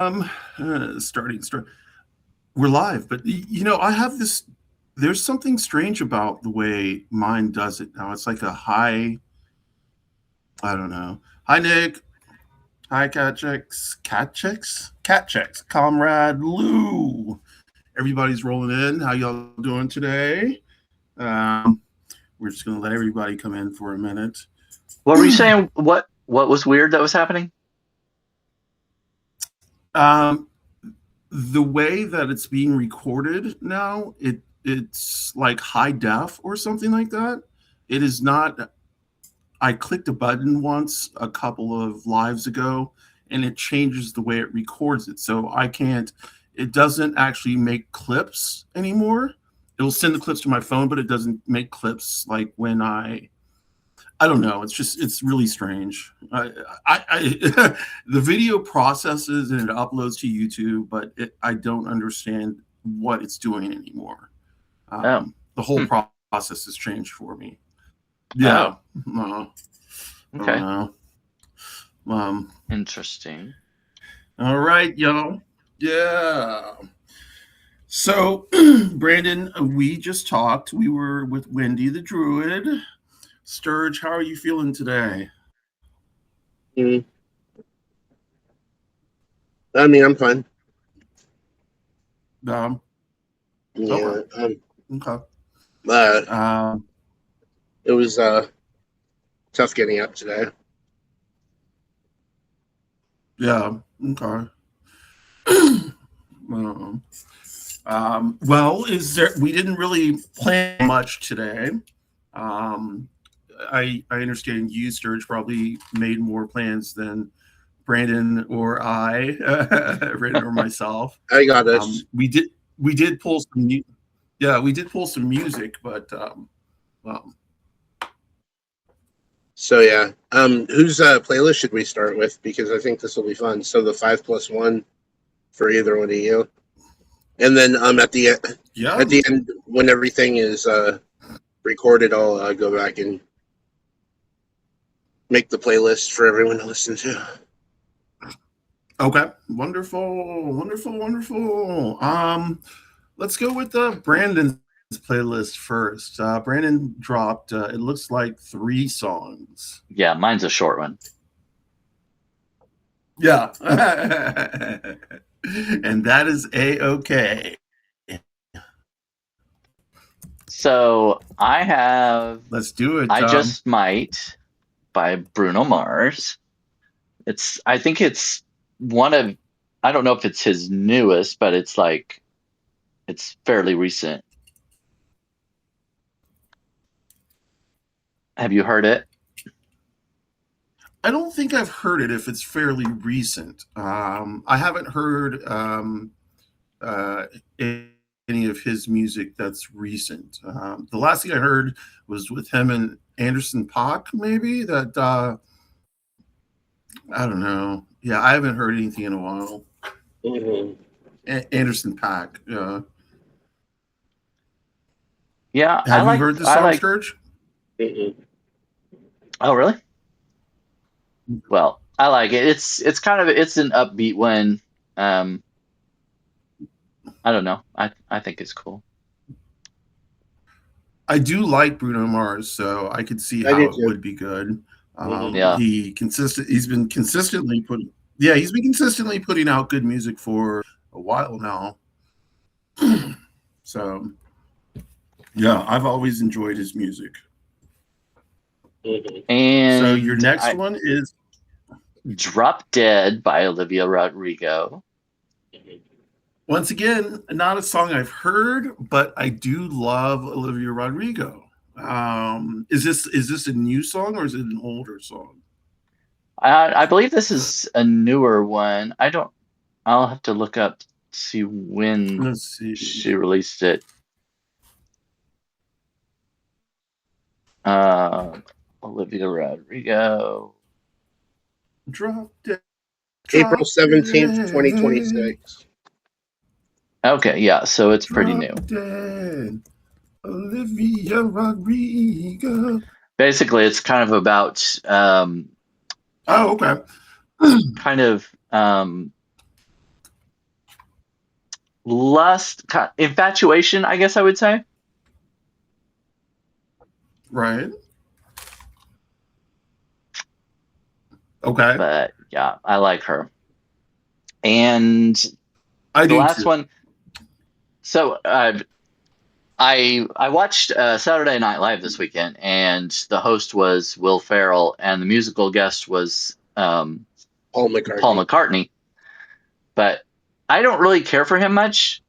Um, start. We're live, but I have this. There's something strange about the way mine does it now. It's like a high. I don't know. Hi, Nick. Hi, Cat checks. Comrade Lou. Everybody's rolling in. How y'all doing today? Um, we're just gonna let everybody come in for a minute. What were you saying? What was weird that was happening? Um, the way that it's being recorded now, it's like high def or something like that. It is not. I clicked a button once a couple of lives ago, and it changes the way it records it. So I can't. It doesn't actually make clips anymore. It'll send the clips to my phone, but it doesn't make clips like when I don't know. It's really strange. The video processes and it uploads to YouTube, but I don't understand what it's doing anymore. Oh, The whole hmm. process has changed for me. Oh, Yeah, I don't okay. know. Um, Interesting. all right, y'all. Yeah. So, Brandon, we just talked. We were with Wendy the Druid. Sturge, how are you feeling today? Mm, I mean, I'm fine. Um, okay, Yeah. okay. Uh, Um, it was tough getting up today. yeah, okay. um, well, is there? We didn't really plan much today. Um, I understand you, Sturge, probably made more plans than Brandon or I, Brandon or myself. I got us. We did pull some yeah, we did pull some music, but um, So yeah. Whose playlist should we start with? Because I think this will be fun. So the 5+1 for either one of you, and then yeah, at the end when everything is recorded, I'll go back and make the playlist for everyone to listen to. okay, wonderful, wonderful, wonderful. Let's go with Brandon's playlist first. Brandon dropped. It looks like 3 songs. Yeah, mine's a short one. Yeah, and that is okay. So I have Let's do it. I Just Might by Bruno Mars. I think it's one of, I don't know if it's his newest, but it's fairly recent. Have you heard it? I don't think I've heard it if it's fairly recent. I haven't heard uh, any of his music that's recent. The last thing I heard was with him and Anderson Paak, maybe. That I don't know. Yeah, I haven't heard anything in a while. Mm-hmm. Anderson Paak. Yeah, Have you heard this I song, like. Sturge? Mm-hmm. Oh, really? Well, I like it. It's an upbeat one. Um, I don't know. I think it's cool. I do like Bruno Mars, so I could see I how do it too. would be good. Mm-hmm. Yeah. He's been consistently putting out good music for a while now. So yeah, I've always enjoyed his music. Mm-hmm. So your And next I one is Drop Dead by Olivia Rodrigo. once again not a song I've heard, but I do love Olivia Rodrigo. Is this a new song or is it an older song? I believe this is a newer one. I'll have to look up to see when Let's see. she released it. Uh, Olivia Rodrigo. Drop dead, April drop 17th, dead, 2026. Okay, yeah, so it's pretty drop new. dead. Olivia Rodrigo. Basically, it's kind of about Oh, okay. kind of lust, infatuation, I guess I would say. Right. Okay. But yeah, I like her. And I the do last too. one. So I watched Saturday Night Live this weekend, and the host was Will Ferrell, and the musical guest was Paul Paul McCartney. McCartney. But I don't really care for him much.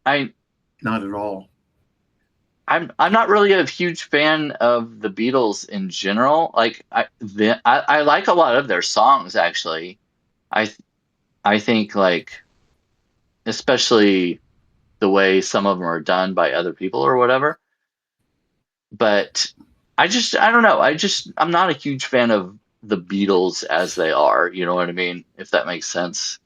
I Not at all. I'm not really a huge fan of the Beatles in general. Like I like a lot of their songs actually. I I think like especially the way some of them are done by other people or whatever. But I don't know. I'm not a huge fan of the Beatles as they are. You know what I mean? If that makes sense.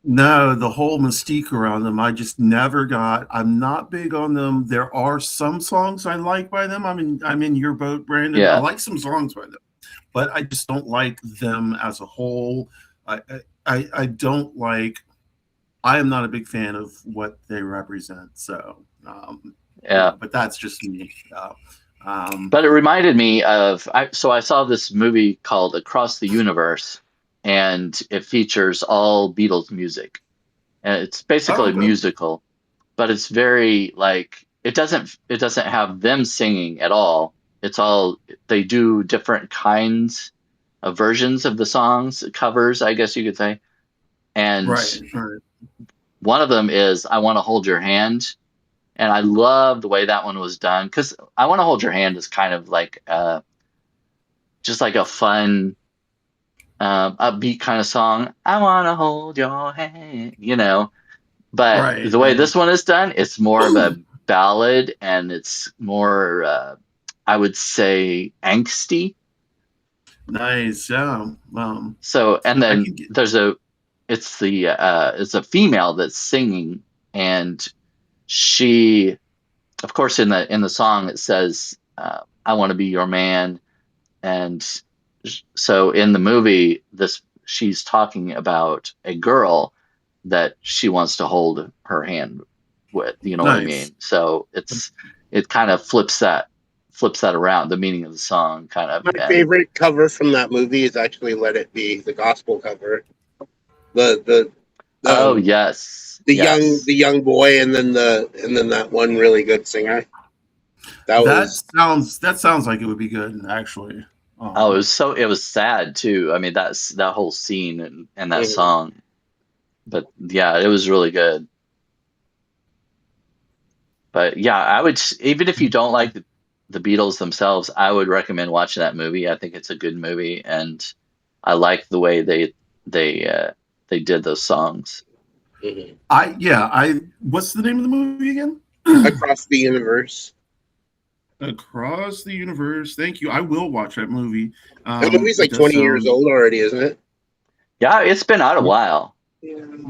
No, the whole mystique around them, I just never got. I'm not big on them. There are some songs I like by them. I'm in your boat, Brandon. I Yeah. like some songs by them, but I just don't like them as a whole. I don't like. I am not a big fan of what they represent. So, Yeah. but that's just me. But it reminded me of so I saw this movie called Across the Universe, and it features all Beatles music. And it's basically Oh, a good. musical, but it's very like it doesn't have them singing at all. It's all they do different kinds of versions of the songs, covers, I guess you could say. And Right, right, one of them is I Want to Hold Your Hand. And I love the way that one was done because I Want to Hold Your Hand is kind of like just like a fun, upbeat kind of song. I want to hold your hand. But right, the way right. this one is done, it's more of a ballad and it's more, I would say, angsty. Nice. Yeah. So, and I then can get. it's a female that's singing, and she, of course, in the song it says, "I want to be your man," and so in the movie, this she's talking about a girl that she wants to hold her hand with. You know what I Nice. mean? So it kind of flips that around the meaning of the song, kind of, My and favorite cover from that movie is actually "Let It Be," the gospel cover. The oh um, yes, the young yes. the young boy, and then that one really good singer. That That was sounds like it would be good, actually. Oh, Um, it was sad too. I mean, that whole scene and that mhm. song. But yeah, it was really good. But yeah, even if you don't like the Beatles themselves, I would recommend watching that movie. I think it's a good movie, and I like the way they uh, they did those songs. Mhm. I what's the name of the movie again? Across the Universe. Across the Universe. Thank you. I will watch that movie. That movie's It like does 20 years sound. old already, isn't it? Yeah, it's been out a while.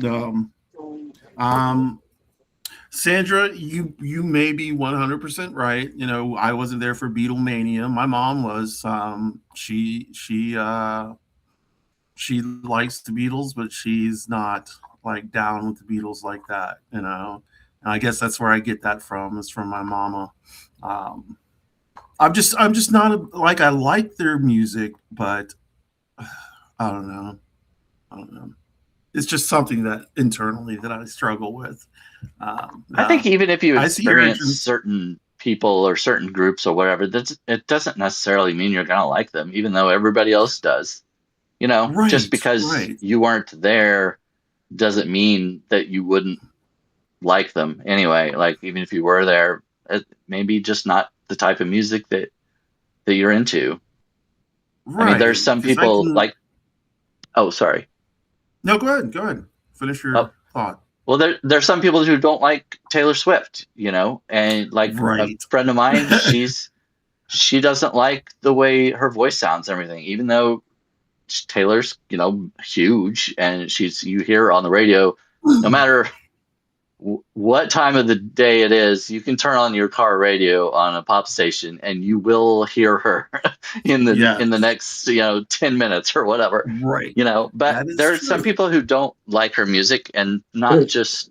Um, um, Sandra, you may be 100% right. I wasn't there for Beatlemania. My mom was. She likes the Beatles, but she's not like down with the Beatles like that. And I guess that's where I get that from. Is from my mama. Um, I'm just not like I like their music, but I don't know. I don't know. It's just something that internally that I struggle with. I think even if you I see your experience entrance. certain people or certain groups or whatever, it doesn't necessarily mean you're gonna like them, even though everybody else does. Just Right, because right, you weren't there doesn't mean that you wouldn't like them anyway. Like even if you were there, maybe just not the type of music that you're into. I mean, there's right. some Because I people can. like, oh, sorry. No, go ahead. Go ahead. Finish Oh, your thought. well, there's some people who don't like Taylor Swift, and like a Right. friend of mine, she doesn't like the way her voice sounds and everything, even though Taylor's, huge, and you hear her on the radio, no matter what time of the day it is, you can turn on your car radio on a pop station and you will hear her in the Yes. next 10 minutes or whatever. Right. But That is there are some true. people who don't like her music, and not just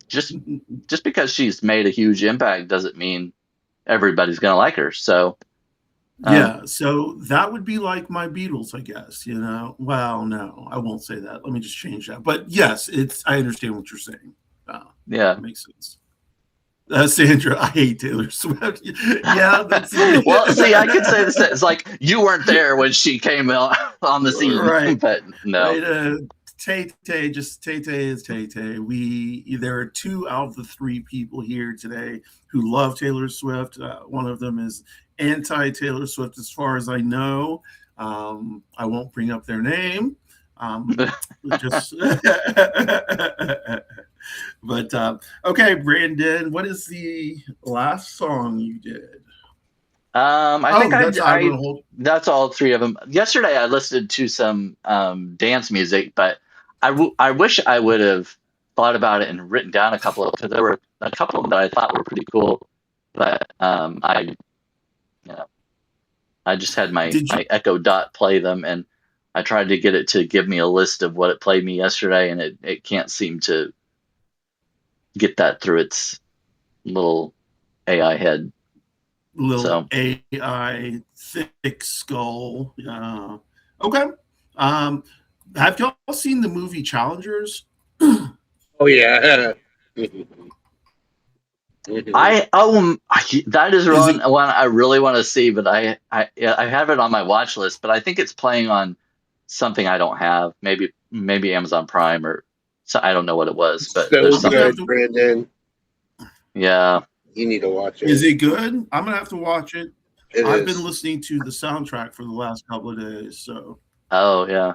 just because she's made a huge impact doesn't mean everybody's gonna like her. So yeah, so that would be like my Beatles, I guess. Well, no, I won't say that. Let me just change that. But yes, I understand what you're saying. yeah. That makes sense. Sandra, I hate Taylor Swift. Yeah, that's Well, see, I could say this. It's like you weren't there when she came out on the scene, right. but no. Right, Tay Tay is Tay Tay. There are 2 out of the 3 people here today who love Taylor Swift. One of them is anti Taylor Swift, as far as I know. I won't bring up their name. Just, but okay, Brandon, what is the last song you did? I think that's that's all 3 of them. Yesterday, I listened to some dance music, but I wish I would have thought about it and written down a couple of, because there were a couple that I thought were pretty cool, but I just had my Echo Dot play them, and I tried to get it to give me a list of what it played me yesterday, and it can't seem to get that through its little AI head. Little AI thick skull. Okay. Have y'all seen the movie Challengers? Oh yeah. That is one I really want to see, but I have it on my watch list, but I think it's playing on something I don't have. Maybe Amazon Prime, or so, I don't know what it was, but so there's something. good, Brandon. Yeah, you need to watch it. Is it good? I'm gonna have to watch it. I've is. been listening to the soundtrack for the last couple of days. So. Oh yeah.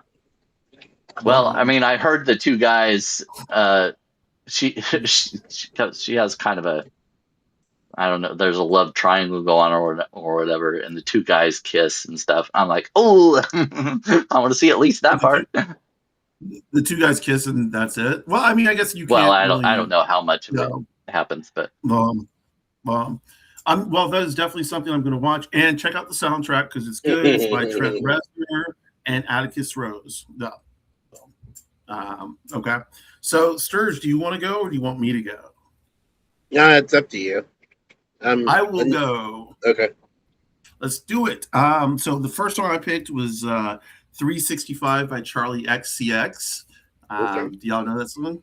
Well, I mean, I heard the 2 guys. She has kind of a, I don't know, there's a love triangle going on or whatever, and the 2 guys kiss and stuff. I'm like, oh, I want to see at least that part. The 2 guys kiss and that's it. Well, I mean, I guess you can't. Well, I don't know how much of it happens, but well, that is definitely something I'm going to watch, and check out the soundtrack because it's good. It's by Trent Reznor and Atticus Rose. No. Okay. So, Sturge, do you want to go or do you want me to go? No, it's up to you. I will go. Okay. Let's do it. So the first song I picked was 365 by Charlie XCX. Okay. Do y'all know that song?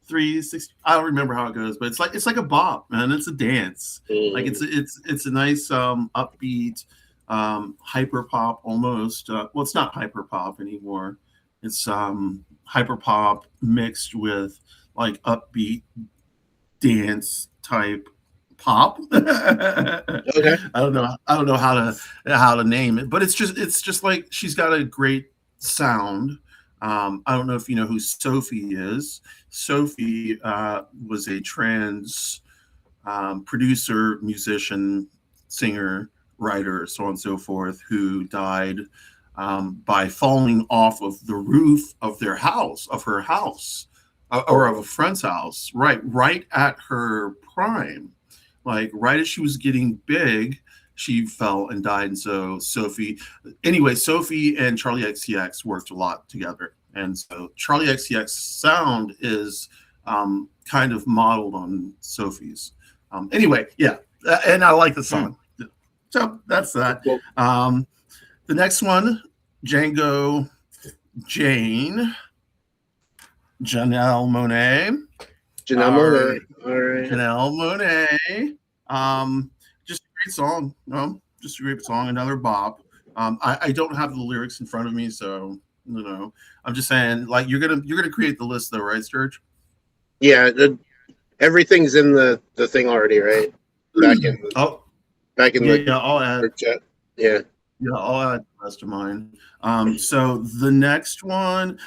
360. I don't remember how it goes, but it's like a bop, man. It's a dance. Like it's a nice upbeat hyper pop almost. Well, it's not hyper pop anymore. It's hyper pop mixed with like upbeat dance type pop. Okay. I don't know how to name it, but it's just like she's got a great sound. I don't know if you know who Sophie is. Sophie was a trans producer, musician, singer, writer, so on and so forth, who died by falling off of the roof of her house, or of a friend's house, right at her prime. Like right as she was getting big, she fell and died. And so Sophie and Charlie XCX worked a lot together. And so Charlie XCX sound is kind of modeled on Sophie's. Anyway, yeah. And I like the song. So that's that. The next one, Janelle Monáe. All right. Janelle Monáe. Just a great song. Just a great song. Another bop. I don't have the lyrics in front of me, so I'm just saying, like you're gonna create the list though, right, Sturge? Yeah, everything's in the thing already, right? I'll add. Chat. Yeah. Yeah, I'll add the rest of mine. So the next one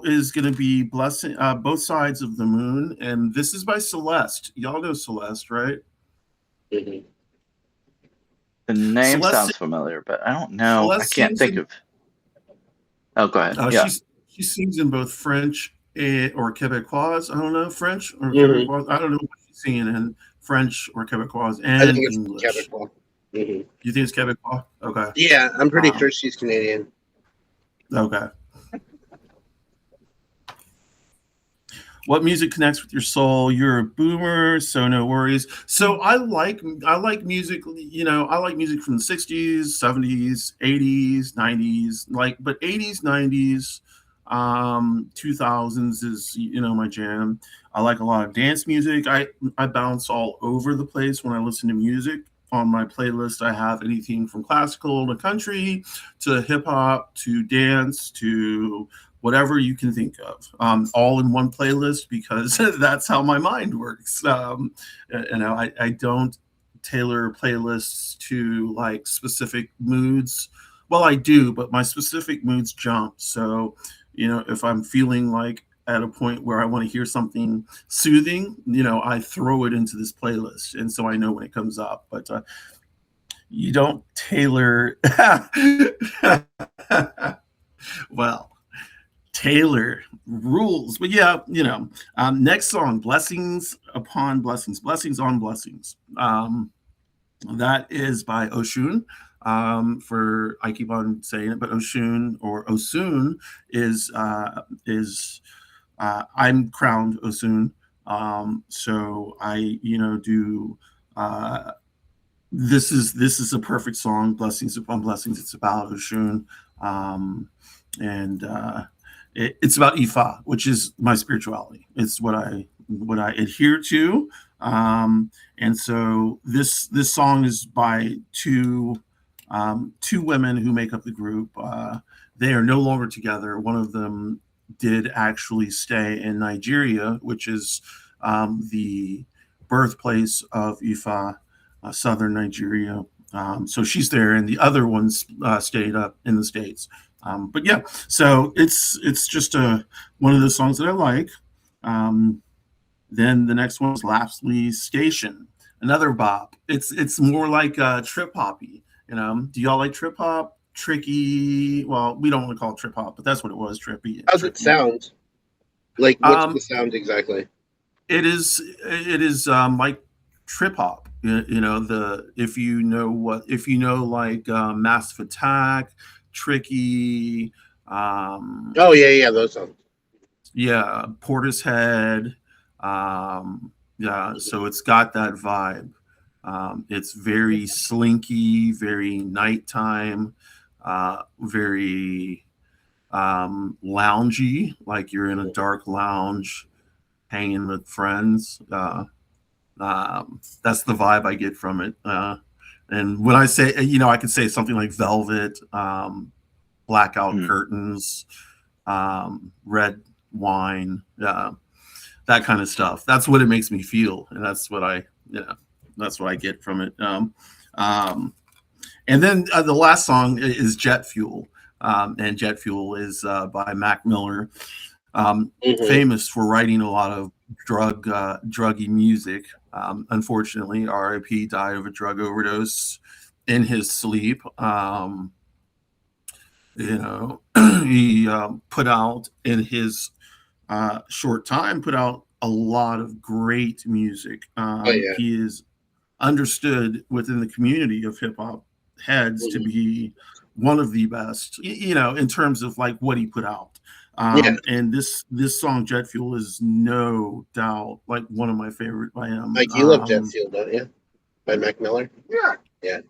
is going to be Blessing, Both Sides of the Moon. And this is by Celeste. Y'all know Celeste, right? Mm-hmm. The name sounds familiar, but I don't know. Celeste, I can't think of. Oh, go ahead. She sings in both French or Quebecois. I don't know, French or Quebecois. I don't know what she's singing in French or Quebecois and I think it's English. Quebecois. Mm-hmm. You think it's Quebecois? Okay. Yeah, I'm pretty sure she's Canadian. Okay. what music connects with your soul? You're a boomer, so no worries. So I like music. I like music from the '60s, '70s, '80s, '90s. But '80s, '90s, 2000s is my jam. I like a lot of dance music. I bounce all over the place when I listen to music. On my playlist, I have anything from classical to country to hip hop to dance to whatever you can think of, all in one playlist because that's how my mind works. I don't tailor playlists to like specific moods. Well, I do, but my specific moods jump. So, if I'm feeling like at a point where I want to hear something soothing, I throw it into this playlist. And so I know when it comes up, but you don't tailor. Well, Taylor rules. But yeah, next song, Blessings Upon Blessings, Blessings on Blessings. That is by Oshun. I keep on saying it, but Oshun or Osun is I'm crowned Osun. So I, do this is a perfect song, Blessings Upon Blessings. It's about Oshun. And it's about Ifa, which is my spirituality. It's what I adhere to. And so this song is by two women who make up the group. They are no longer together. One of them did actually stay in Nigeria, which is the birthplace of Ifa, southern Nigeria. So she's there, and the other ones stayed up in the States. But yeah, so it's just one of the songs that I like. Then the next one is Lapsley Station, another bop. It's more like trip hoppy. Do y'all like trip hop? Tricky. Well, we don't want to call it trip hop, but that's what it was. Trippy. How's it sound? Like, what's the sound exactly? It is like trip hop. If you know like Massive Attack, Tricky. Oh yeah, those songs. Yeah, Portishead. Yeah, so it's got that vibe. It's very slinky, very nighttime, very loungy, like you're in a dark lounge hanging with friends. That's the vibe I get from it. And when I say, I could say something like Velvet, Blackout Curtains, Red Wine, that kind of stuff. That's what it makes me feel, and that's what I get from it. And then the last song is Jet Fuel, and Jet Fuel is by Mac Miller, famous for writing a lot of druggy music. Unfortunately, R.I.P. died of a drug overdose in his sleep. He put out in his short time, put out a lot of great music. He is understood within the community of hip hop heads to be one of the best, in terms of like what he put out. And this song Jet Fuel is no doubt like one of my favorite by him. Like, you love Jet Fuel, don't you? By Mac Miller? Yeah.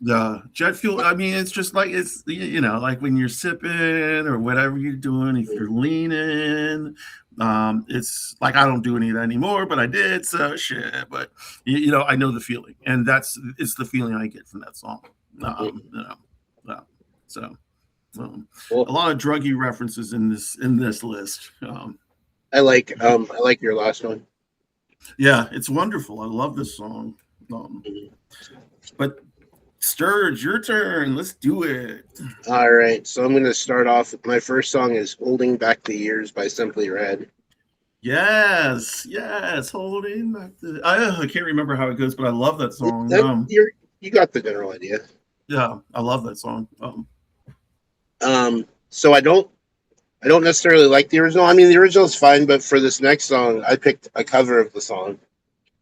The Jet Fuel, I mean, it's just like, it's, like when you're sipping or whatever you're doing, if you're leaning, it's like, I don't do any of that anymore, but I did, so shit. But I know the feeling, and it's the feeling I get from that song. A lot of druggy references in this list. I like your last one. Yeah, it's wonderful. I love this song. But Sturg, your turn. Let's do it. All right. So I'm going to start off. My first song is Holding Back the Years by Simply Red. Yes. Holding Back the... I can't remember how it goes, but I love that song. You got the general idea. Yeah, I love that song. So I don't necessarily like the original. I mean, the original is fine, but for this next song, I picked a cover of the song.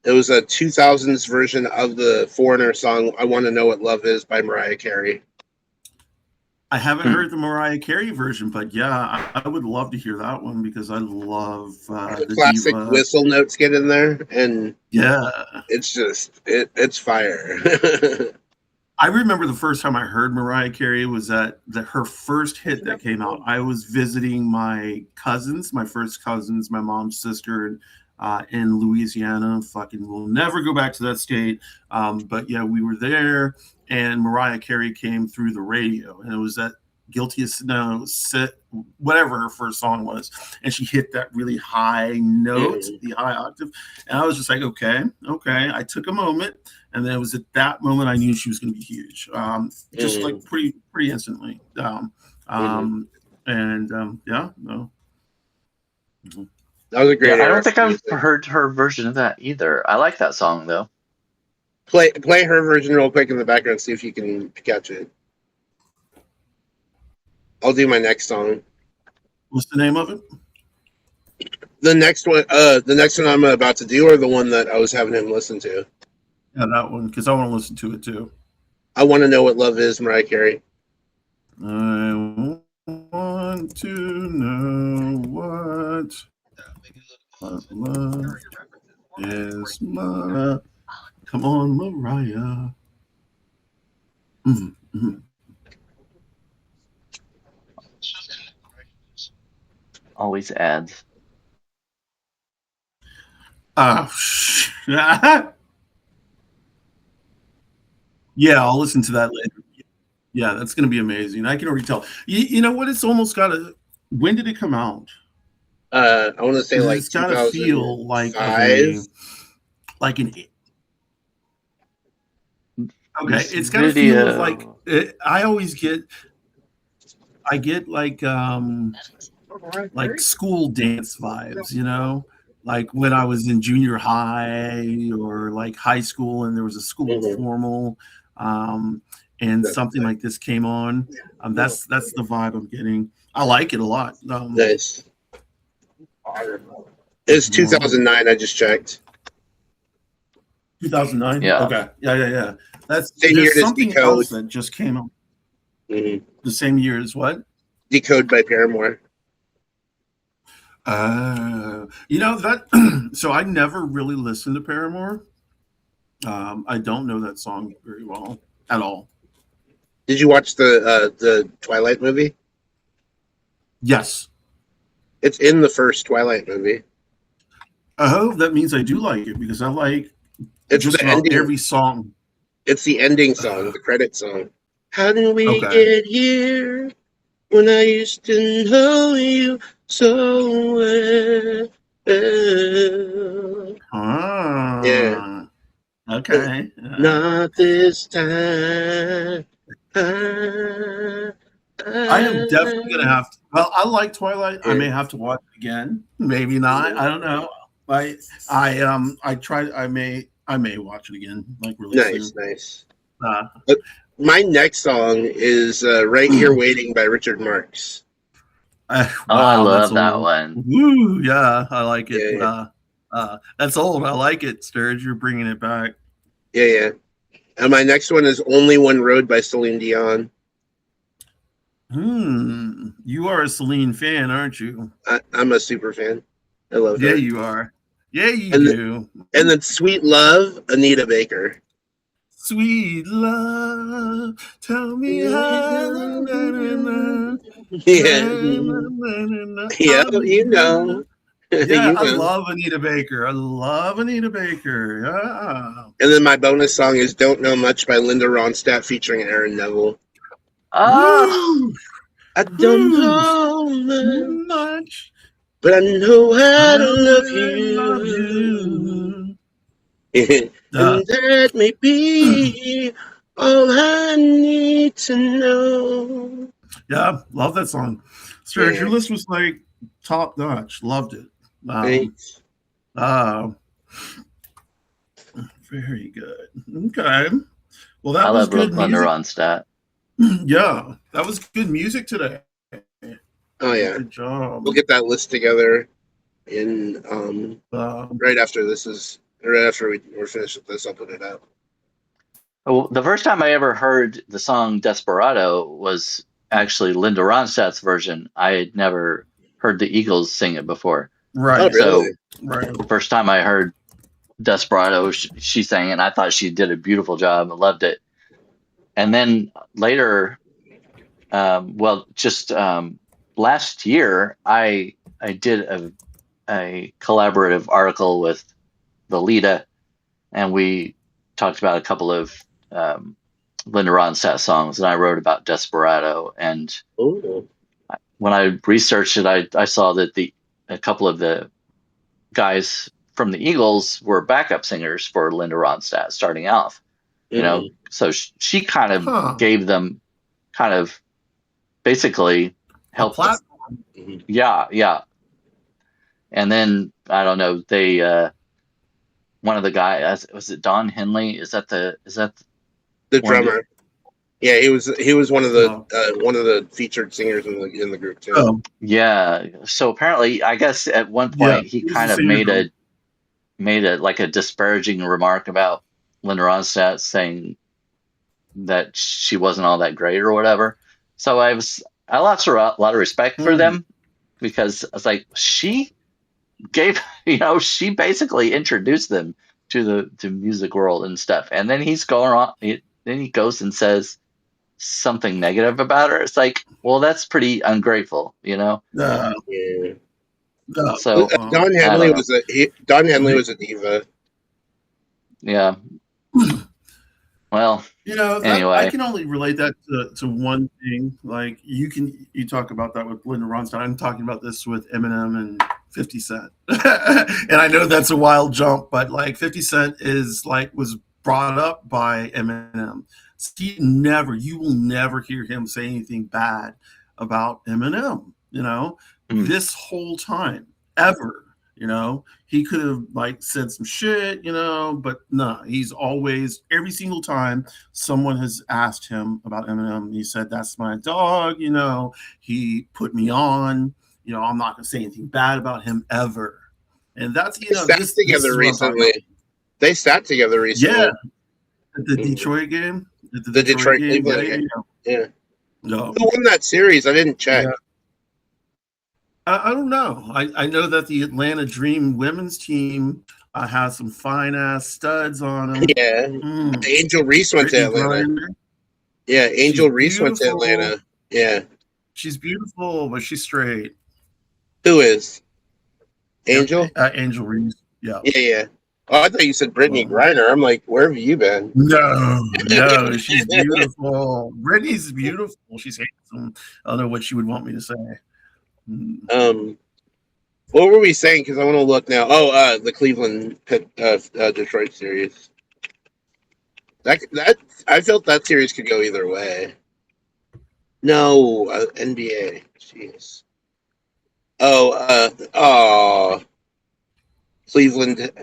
It was a 2000s version of the Foreigner song, I Want to Know What Love Is by Mariah Carey. I haven't heard the Mariah Carey version, but yeah, I would love to hear that one because I love the Classic diva. whistle notes get in there, and Yeah. it's just it's fire. I remember the first time I heard Mariah Carey was that her first hit that came out. I was visiting my cousins, my first cousins, my mom's sister, in Louisiana. Fucking, we'll never go back to that state. But yeah, we were there, and Mariah Carey came through the radio, and it was that Guilty as No, whatever her first song was, and she hit that really high note, the high octave, and I was just like, okay. I took a moment, and then it was at that moment I knew she was going to be huge, just like pretty instantly. Yeah, no. That was a great. I don't think I've heard her version of that either. I like that song though. Play her version real quick in the background. See if you can catch it. I'll do my next song. What's the name of it? The next one I'm about to do, or the one that I was having him listen to? Yeah, that one, because I want to listen to it too. I Want to Know What Love Is, Mariah Carey. I want to know what love is. Come on, Mariah. Mm-hmm. Always ads. Oh, yeah, I'll listen to that later. Yeah, that's going to be amazing. I can already tell. You know what? It's almost got a. When did it come out? I want to say like it's got to feel like an. Okay, it's got to feel like. I always get. I get like school dance vibes, you know, like when I was in junior high or like high school, and there was a school formal, and something like this came on. That's the vibe I'm getting. I like it a lot. Nice. It's 2009. I just checked. 2009. Yeah. Okay. Yeah. That's something else that just came out. Mm-hmm. The same year as what? Decode by Paramore. You know that. So I never really listened to Paramore. I don't know that song very well at all. Did you watch the Twilight movie? Yes. It's in the first Twilight movie. Oh, that means I do like it because I like just about every song. It's the ending song, the credit song. How did we get here when I used to know you so well? Yeah. Okay. Not this time. I am definitely gonna have to. Well, I like Twilight. I may have to watch it again. Maybe not. I don't know. I may watch it again. Like really soon. Nice. My next song is "Right Here Waiting" by Richard Marx. Wow, I love that one. Woo! Yeah, I like it. Yeah. That's old. I like it, Sturg. You're bringing it back. Yeah. And my next one is "Only One Road" by Celine Dion. You are a Celine fan, aren't you? I'm a super fan. I love her. Yeah, you are. Yeah, you do. And then "Sweet Love," Anita Baker. Sweet love, tell me how. Yeah, you know. Yeah, I love Anita Baker. Yeah. And then my bonus song is "Don't Know Much" by Linda Ronstadt featuring Aaron Neville. Oh, I don't know much, but I know how to love you. And that may be all I need to know. Yeah, love that song. Sturg, your list was like top notch. Loved it. Thanks. Very good. Okay. Well, that I was love good Linda music. Ronstadt. Yeah, that was good music today. Oh yeah. Good job. We'll get that list together in right after we're finished with this. I'll put it out. Oh, the first time I ever heard the song "Desperado" was actually Linda Ronstadt's version. I had never heard the Eagles sing it before. Right. Oh, really? So the first time I heard Desperado, she sang it, and I thought she did a beautiful job. I loved it. And then later, just last year, I did a collaborative article with the Lita, and we talked about a couple of Linda Ronstadt songs, and I wrote about Desperado. And Ooh. when I researched it, I saw that a couple of the guys from the Eagles were backup singers for Linda Ronstadt starting off. So she kind of gave them kind of basically helped. Yeah. And then I don't know, they one of the guys, was it Don Henley? Is that the drummer? Yeah, he was one of the featured singers in the group too. Oh. Yeah. So apparently, I guess at one point he kind of made a like a disparaging remark about Linda Ronstadt, saying that she wasn't all that great or whatever. So I lost a lot of respect for them, because I was like, she basically introduced them to the music world and stuff. And then he's going on, then he goes and says something negative about her. It's like, well, that's pretty ungrateful, Yeah. So Don Henley was a diva. Yeah. Well, anyway, I can only relate that to one thing. Like you talk about that with Linda Ronstadt. I'm talking about this with Eminem and 50 Cent. And I know that's a wild jump, but like 50 Cent was brought up by Eminem. You will never hear him say anything bad about Eminem, this whole time, ever. He could have said some shit, but no, he's always, every single time someone has asked him about Eminem, he said, that's my dog, he put me on, I'm not going to say anything bad about him ever. And that's, They sat together recently. Yeah. At the Detroit game? The Detroit game? Yeah. No. Who won that series? I didn't check. Yeah. I don't know. I know that the Atlanta Dream women's team has some fine ass studs on them. Yeah. Angel Reese went to Atlanta. Grinder. Yeah, Angel Reese went to Atlanta. Yeah. She's beautiful, but she's straight. Who is? Angel? Angel Reese. Yeah. Yeah. Oh, I thought you said Brittany Griner. I'm like, where have you been? No, she's beautiful. Brittany's beautiful. She's handsome. I don't know what she would want me to say. What were we saying? Because I want to look now. Oh, the Cleveland Detroit series. That I felt that series could go either way. No, NBA. Jeez.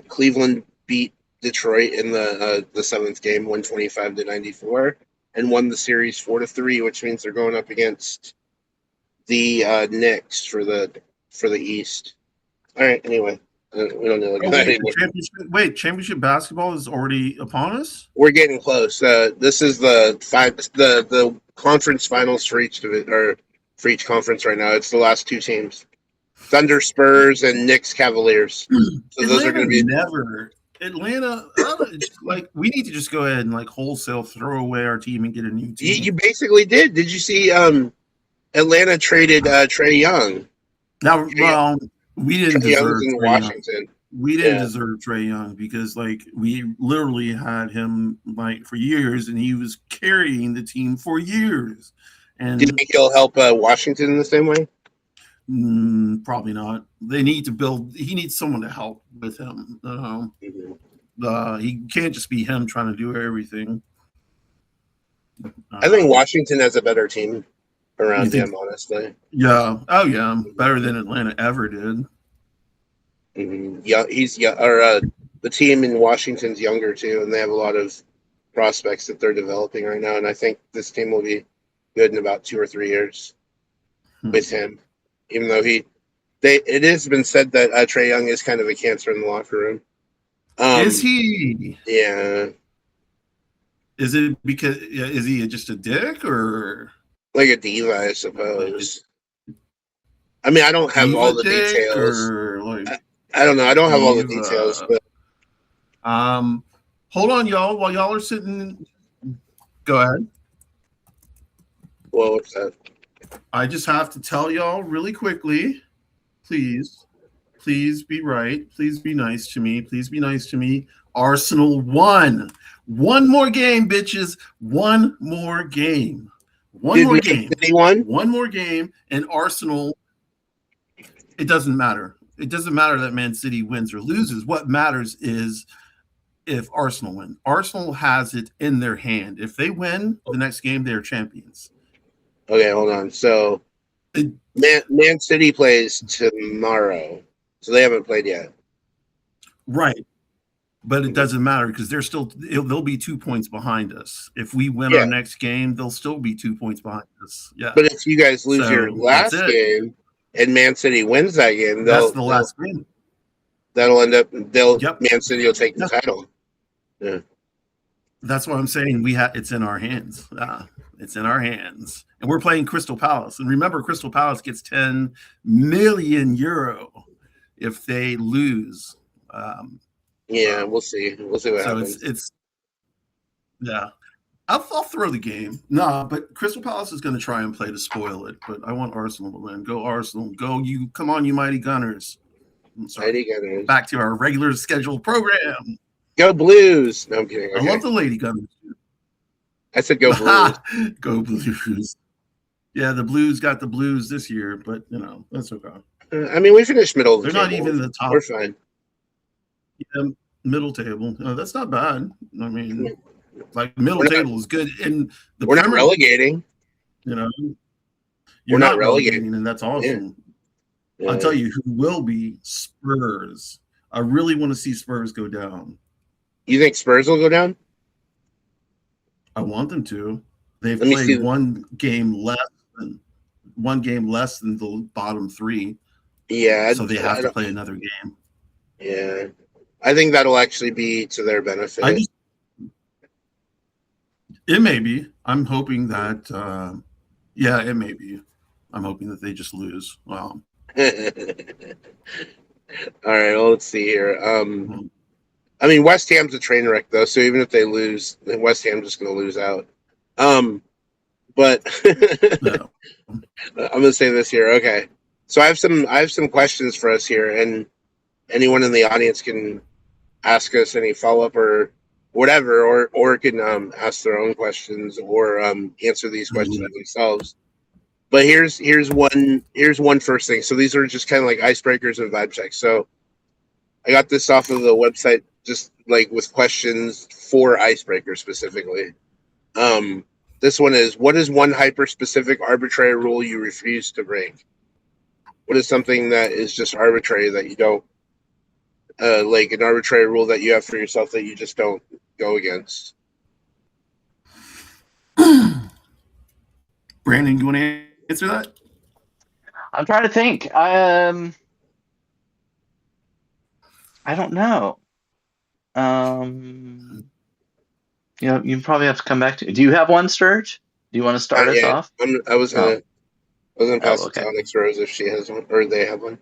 Cleveland beat Detroit in the seventh game, 125-94, and won the series 4-3, which means they're going up against the Knicks for the East. All right. Anyway, we don't know that anymore. Championship basketball is already upon us. We're getting close. This is the conference finals for each conference right now. It's the last two teams: Thunder, Spurs, and Knicks, Cavaliers. So those are going to be Atlanta. We need to just go ahead and wholesale throw away our team and get a new team. You basically did. Did you see? Atlanta traded Trae Young. Now, well, we didn't deserve in Washington. We didn't deserve Trae Young because, we literally had him for years, and he was carrying the team for years. And do you think he'll help Washington in the same way? Probably not. They need to build. He needs someone to help with him. He can't just be him trying to do everything. I think Washington has a better team around him, honestly. Yeah. Oh, yeah. Better than Atlanta ever did. Yeah, he's the team in Washington's younger too, and they have a lot of prospects that they're developing right now. And I think this team will be good in about 2 or 3 years with him. Even though it has been said that Trae Young is kind of a cancer in the locker room. Is he? Yeah. Is it because is he just a dick or? like a diva, I suppose. I mean, I don't have all the dick details. or like I don't know. I don't have all the diva. details, but Hold on, y'all. While y'all are sitting, go ahead. well, what's that? I just have to tell y'all really quickly, please be right. Please be nice to me. Please be nice to me. Arsenal won. One more game, bitches. One more game. One more game. One more game, and Arsenal. It doesn't matter. It doesn't matter that Man City wins or loses. What matters is if Arsenal win. Arsenal has it in their hand. If they win the next game, they're champions. Okay, hold on. So, Man City plays tomorrow, so they haven't played yet. Right. But it doesn't matter because they'll be 2 points behind us. If we win our next game, they'll still be 2 points behind us. Yeah. But if you guys lose your last game and Man City wins that game, that's the last game. That'll end up. Man City will take the title. Yeah. That's what I'm saying. It's in our hands. It's in our hands, and we're playing Crystal Palace. And remember, Crystal Palace gets 10 million euro if they lose. Yeah, we'll see. We'll see what happens. It's I'll throw the game. No, but Crystal Palace is going to try and play to spoil it. But I want Arsenal to win. Go Arsenal. Go you. Come on, you mighty Gunners. Mighty Gunners. Back to our regular scheduled program. Go Blues. No, I'm kidding. Okay. I love the Lady Gunners. I said go Blues. Go Blues. Yeah, the Blues got the Blues this year, but that's okay. I mean, we finished middle of the They're table. not even the top. We're fine. Yeah, middle table. No, that's not bad. I mean, like middle table is good. And we're not relegating. You're not relegating, and that's awesome. Yeah. I'll tell you who will be Spurs. I really want to see Spurs go down. You think Spurs will go down? I want them to. They've played one game less than the bottom three. Yeah. So they have to play another game. Yeah. I think that'll actually be to their benefit. It may be. I'm hoping that it may be. I'm hoping that they just lose. Wow. All right, well, let's see here. I mean, West Ham's a train wreck, though. So even if they lose, then West Ham's just going to lose out. But I'm going to say this here. Okay, so I have some questions for us here, and anyone in the audience can ask us any follow up or whatever, or can ask their own questions or answer these questions themselves. But here's one first thing. So these are just kind of like icebreakers and vibe checks. So I got this off of the website, just like with questions for icebreakers specifically. This one is: what is one hyper-specific arbitrary rule you refuse to break? What is something that is just arbitrary that you don't like an arbitrary rule that you have for yourself that you just don't go against? Brandon, you want to answer that? I'm trying to think. I don't know. You probably have to come back to. Do you have one, Sturg? Do you want to start us off? I was gonna pass it to OnyxRose if she has one or they have one.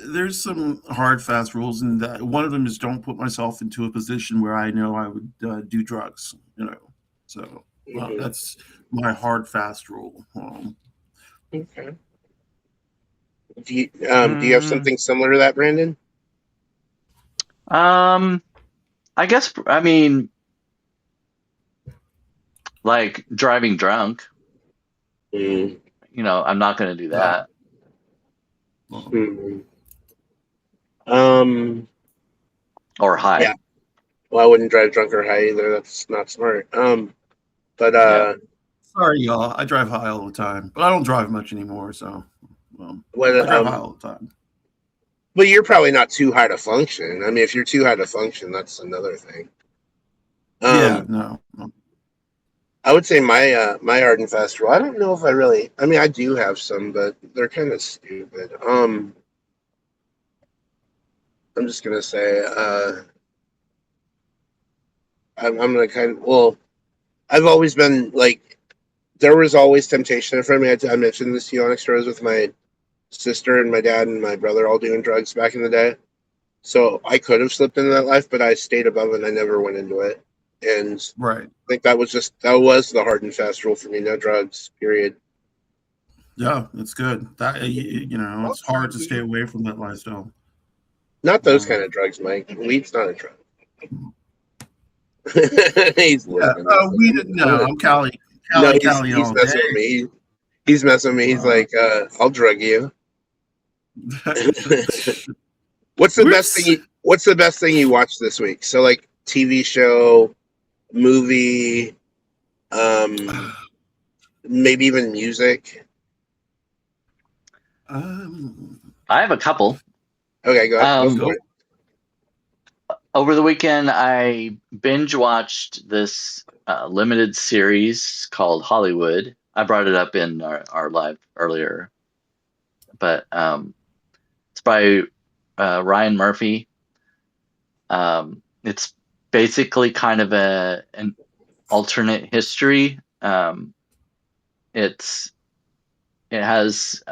There's some hard, fast rules, and one of them is don't put myself into a position where I know I would do drugs. So that's my hard, fast rule. Okay. Do you have something similar to that, Brandon? I guess like driving drunk. I'm not going to do that. Or high. Yeah. Well, I wouldn't drive drunk or high either. That's not smart. Sorry, y'all. I drive high all the time, but I don't drive much anymore. So, I drive high all the time. But you're probably not too high to function. I mean, if you're too high to function, that's another thing. No. I would say my hard and fast rule. I don't know if I really. I mean, I do have some, but they're kind of stupid. I'm just gonna say, I'm gonna I've always been like, there was always temptation in front of me. I mentioned this to you, OnyxRose, with my sister and my dad and my brother all doing drugs back in the day. So I could have slipped into that life, but I stayed above it and I never went into it. And Right. I think that was the hard and fast rule for me. No drugs, period. Yeah, it's good. That it's hard to stay away from that lifestyle. Not those kind of drugs, Mike. Weed's not a drug. He's listening. We didn't know. I'm Cali. No, Cali he's all messing day. with me. He's messing with me. He's like, I'll drug you. What's the best thing? What's the best thing you watched this week? So, like, TV show, movie, maybe even music. I have a couple. Okay, go ahead. Go for it. Over the weekend, I binge watched this limited series called Hollywood. I brought it up in our live earlier, but it's by Ryan Murphy. It's basically kind of an alternate history. It has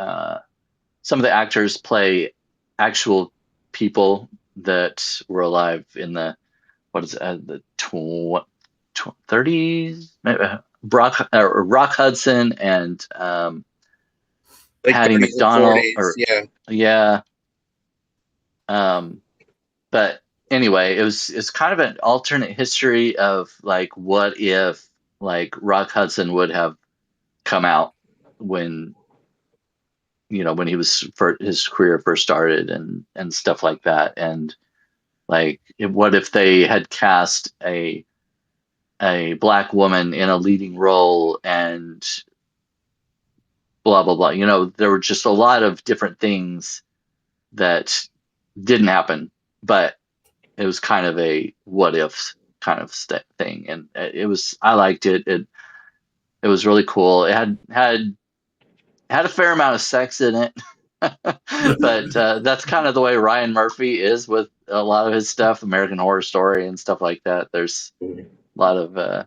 some of the actors play actual people that were alive in the the 30s. Rock Hudson and Like Patty 30s and McDonald, 40s, yeah. But anyway, it's kind of an alternate history of like what if like Rock Hudson would have come out when when he was his career first started and stuff like that, and like what if they had cast a black woman in a leading role and blah blah blah. There were just a lot of different things that didn't happen, but it was kind of a what if kind of thing, and I liked it. It was really cool. It had a fair amount of sex in it. But that's kind of the way Ryan Murphy is with a lot of his stuff, American Horror Story and stuff like that. There's a lot of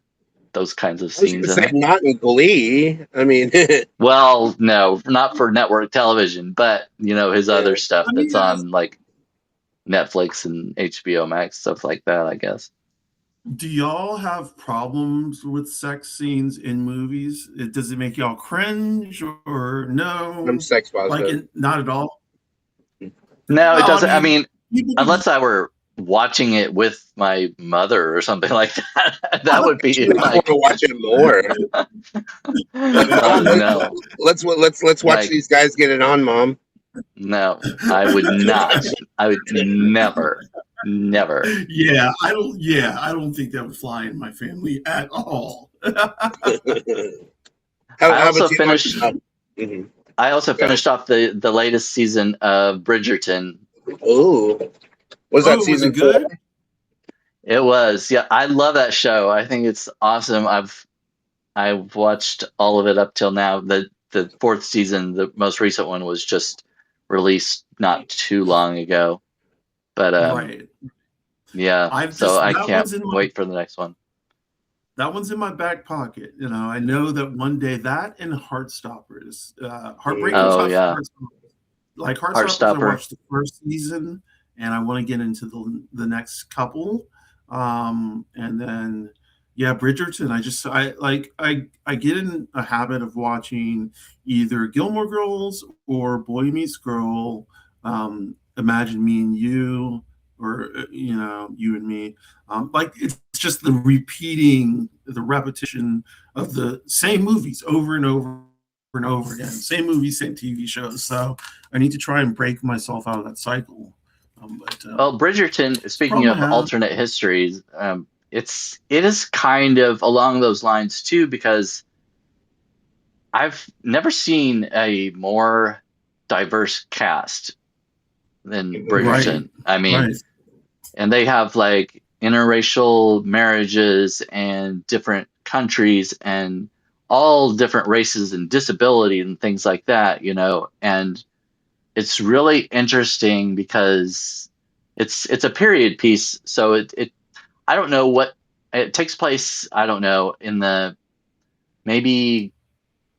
those kinds of I was scenes going to in say, it. not in Glee. I mean, Well, no, not for network television, but his other stuff that's on like Netflix and HBO Max, stuff like that, I guess. Do y'all have problems with sex scenes in movies? Does it make y'all cringe or no? I'm sex positive. Like, not at all. No, it doesn't. I mean, people unless I were watching it with my mother or something like that, that would be I want to watch it more. No. Let's watch these guys get it on, Mom. No, I would not. I would never. Yeah, I don't think that would fly in my family at all. I also finished off the latest season of Bridgerton. Oh, was that season good? 4? It was. Yeah, I love that show. I think it's awesome. I've watched all of it up till now. The 4th season, the most recent one, was just released not too long ago. But right. Yeah, I can't wait for the next one. That one's in my back pocket. I know that one day that and Heartstoppers, Heartbreakers. Oh yeah, like Heartstopper. I watched the first season, and I want to get into the next couple. And then Bridgerton. I get in a habit of watching either Gilmore Girls or Boy Meets Girl. Imagine Me and You, or You and Me. It's just the repetition of the same movies over and over and over again. Same movies, same TV shows. So I need to try and break myself out of that cycle. Well, Bridgerton, speaking of alternate histories, it is kind of along those lines too, because I've never seen a more diverse cast than Bridgerton. Right. I mean, and they have like interracial marriages and different countries and all different races and disability and things like that, and it's really interesting because it's a period piece. So it I don't know what it takes place, I don't know, in maybe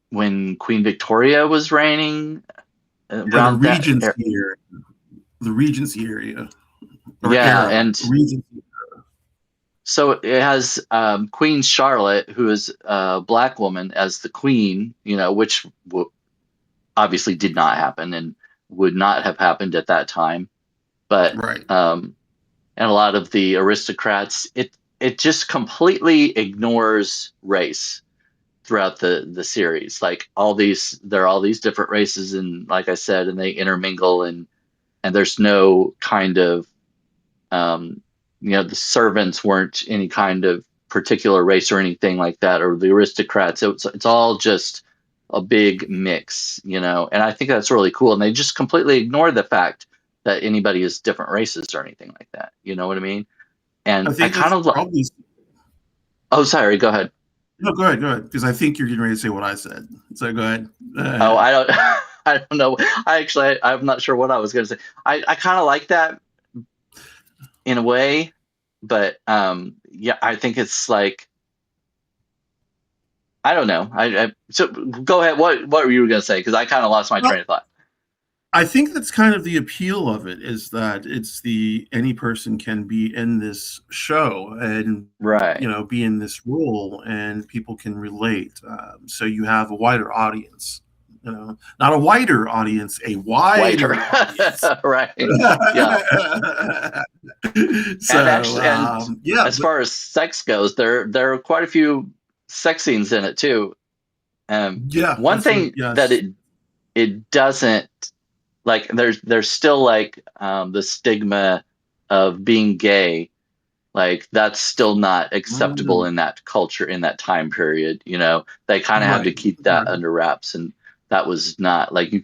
when Queen Victoria was reigning, the around that Regency area. The Regency area. Or yeah, era. and Regency. so it has Queen Charlotte, who is a black woman, as the queen, which obviously did not happen and would not have happened at that time. But Right. and a lot of the aristocrats, it just completely ignores race throughout the series. Like there are all these different races, and like I said, and they intermingle, and there's no kind of the servants weren't any kind of particular race or anything like that, or the aristocrats. It's all just a big mix, and I think that's really cool. And they just completely ignore the fact that anybody is different races or anything like that. You know what I mean? And I think kind that's of like, probably. oh, sorry, go ahead. No, go ahead, because I think you're getting ready to say what I said. So go ahead. Oh, I don't, I don't know. I'm not sure what I was going to say. I kind of like that in a way, but yeah, I think it's like, I don't know. So go ahead. What were you going to say? Because I kind of lost my train of thought. I think that's kind of the appeal of it, is that it's any person can be in this show and Right. be in this role, and people can relate. So you have a wider audience. Not a wider audience, a wider audience. Right. Yeah. So, and actually, yeah. As far as sex goes, there are quite a few sex scenes in it too. Yeah. One thing that it doesn't, like, there's still like the stigma of being gay. Like, that's still not acceptable in that culture, in that time period. They kind of have to keep that under wraps, and that was not, like, a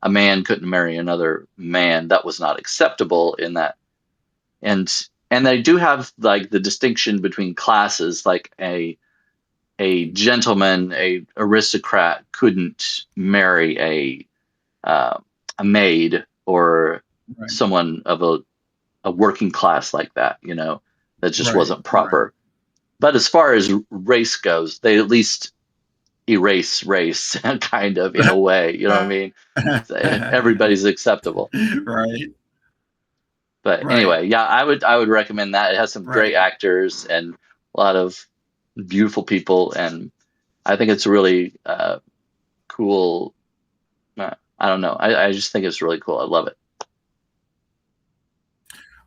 man couldn't marry another man. That was not acceptable in that. And they do have, like, the distinction between classes, like a gentleman, a aristocrat couldn't marry a maid or someone of a working class like that, that just wasn't proper. Right. But as far as race goes, they at least erase race kind of, in a way, you know what I mean? Everybody's acceptable. Right. But anyway, yeah, I would recommend that. It has some great actors and a lot of beautiful people, and I think it's really cool. I don't know. I just think it's really cool. I love it.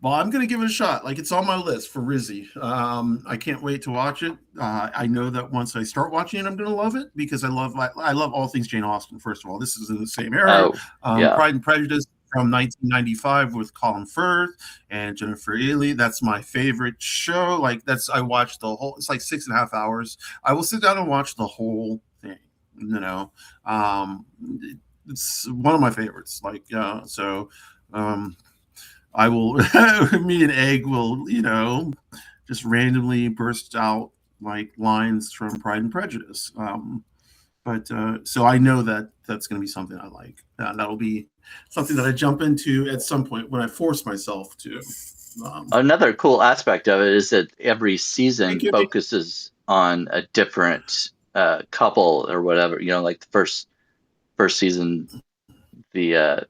Well, I'm going to give it a shot. Like, it's on my list for Rizzy. I can't wait to watch it. I know that once I start watching it, I'm going to love it, because I love all things Jane Austen. First of all, this is in the same era. Pride and Prejudice from 1995 with Colin Firth and Jennifer Ehle. That's my favorite show. Like, I watched the whole. It's like 6.5 hours. I will sit down and watch the whole thing. It's one of my favorites. Like, so. I will, me and Egg will, just randomly burst out like lines from Pride and Prejudice. So I know that that's going to be something I like. That'll be something that I jump into at some point when I force myself to. Another cool aspect of it is that every season focuses on a different couple or whatever. Like the first season, the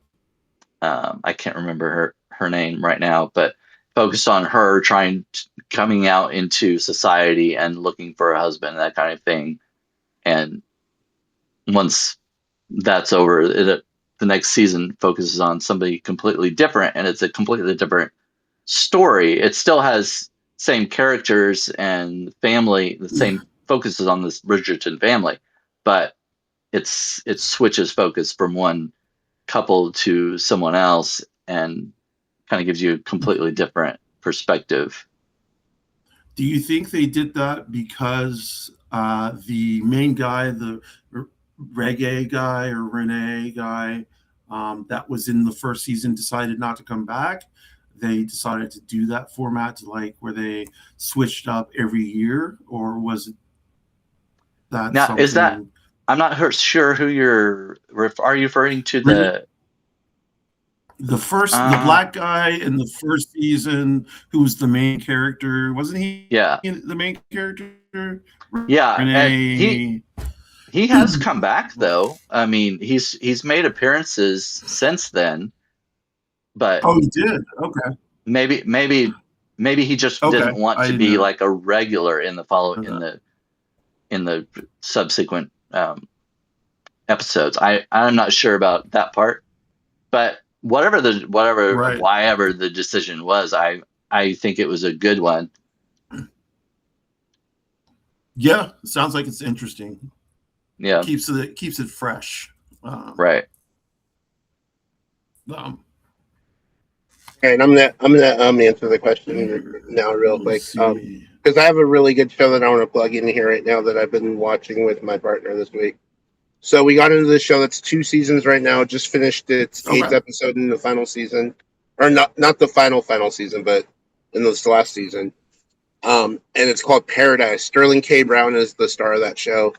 I can't remember her name right now, but focused on her coming out into society and looking for a husband, that kind of thing. And once that's over, the next season focuses on somebody completely different, and it's a completely different story. It still has same characters and family, the same focuses on this Bridgerton family, but it switches focus from one couple to someone else, and kind of gives you a completely different perspective. Do you think they did that because the main guy, the reggae guy or Renee guy, that was in the first season, decided not to come back? They decided to do that format to, like, where they switched up every year, or was it that? Now, something... is that? I'm not sure who are you referring to? The black guy in the first season, who was the main character, wasn't he? Yeah, The main character. yeah. And Renee. he has come back though. I mean, he's made appearances since then, but Oh, he did. Okay. maybe he just Okay. didn't want I to didn't be know like a regular in that. the subsequent episodes. I'm not sure about that part, but Right. whyever the decision was, I think it was a good one. Yeah, it sounds like it's interesting. Yeah, Keeps it fresh. right. And I'm gonna answer the question now real quick. Let's see. Because I have a really good show that I want to plug in here right now that I've been watching with my partner this week. So we got into this show that's 2 seasons right now. Just finished its 8th episode in the final season, or not the final season, but in this last season. And it's called Paradise. Sterling K. Brown is the star of that show.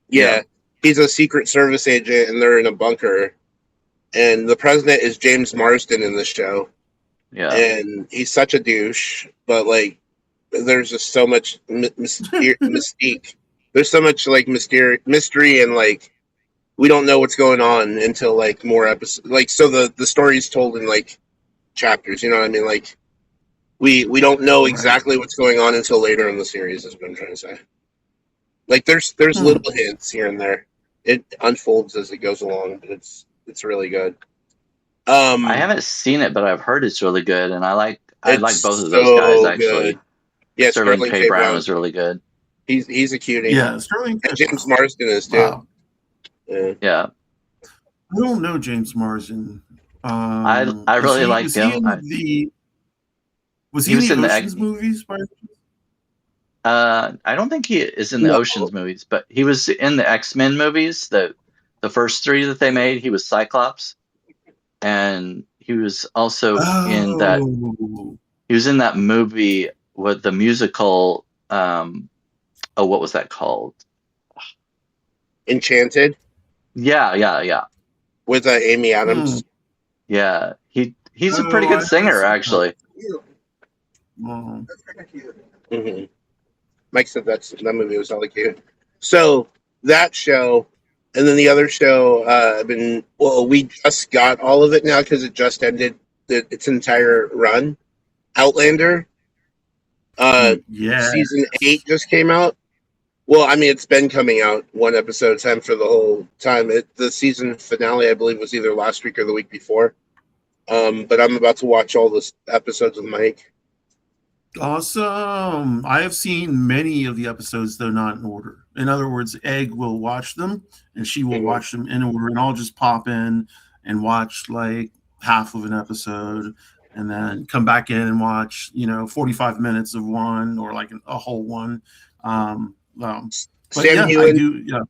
Yeah, he's a Secret Service agent, and they're in a bunker. And the president is James Marsden in the show. Yeah. And he's such a douche, but like, there's just so much mystique. There's so much like mystery, and like, we don't know what's going on until like more episodes. Like, so the story's told in like chapters. You know what I mean? Like, we don't know exactly what's going on until later in the series. Is what I'm trying to say. Like, there's little hints here and there. It unfolds as it goes along, but it's really good. I haven't seen it, but I've heard it's really good, and I like both of those so guys actually. Good. Yeah, Sterling K. Brown is really good. He's a cutie. Yeah, Sterling. And James Marsden is too. Wow. Yeah. I don't know James Marsden. I really liked him. Was he in the Ocean's movies? I don't think he is in the Ocean's movies, but he was in the X-Men movies, the first 3 that they made. He was Cyclops, and he was also in that. He was in that movie with the musical. What was that called? Enchanted. Yeah. With Amy Adams. Yeah, he's a pretty good singer, actually. Mm-hmm. Mike said that movie was really cute. So that show, and then the other show, we just got all of it now because it just ended its entire run. Outlander. Season 8 just came out. Well, I mean, it's been coming out one episode at a time for the whole time. The season finale, I believe, was either last week or the week before. But I'm about to watch all the episodes with Mike. Awesome. I have seen many of the episodes, though not in order. In other words, Egg will watch them, and she will watch them in order, and I'll just pop in and watch like half of an episode, and then come back in and watch, 45 minutes of one, or like a whole one. But Sam Hewen, I do. Yeah,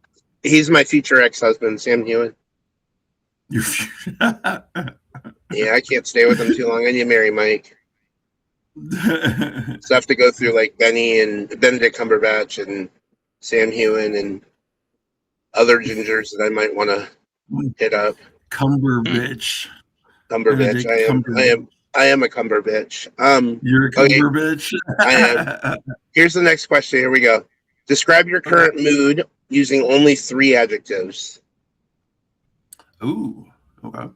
he's my future ex-husband, Sam Hewen. Yeah, I can't stay with him too long. I need to marry Mike. So I have to go through like Benny and Benedict Cumberbatch and Sam Hewen and other gingers that I might want to hit up. Cumberbitch. I am a Cumberbitch. You're a Cumberbitch. I am. Here's the next question. Here we go. Describe your current mood using only 3 adjectives. Ooh. Okay.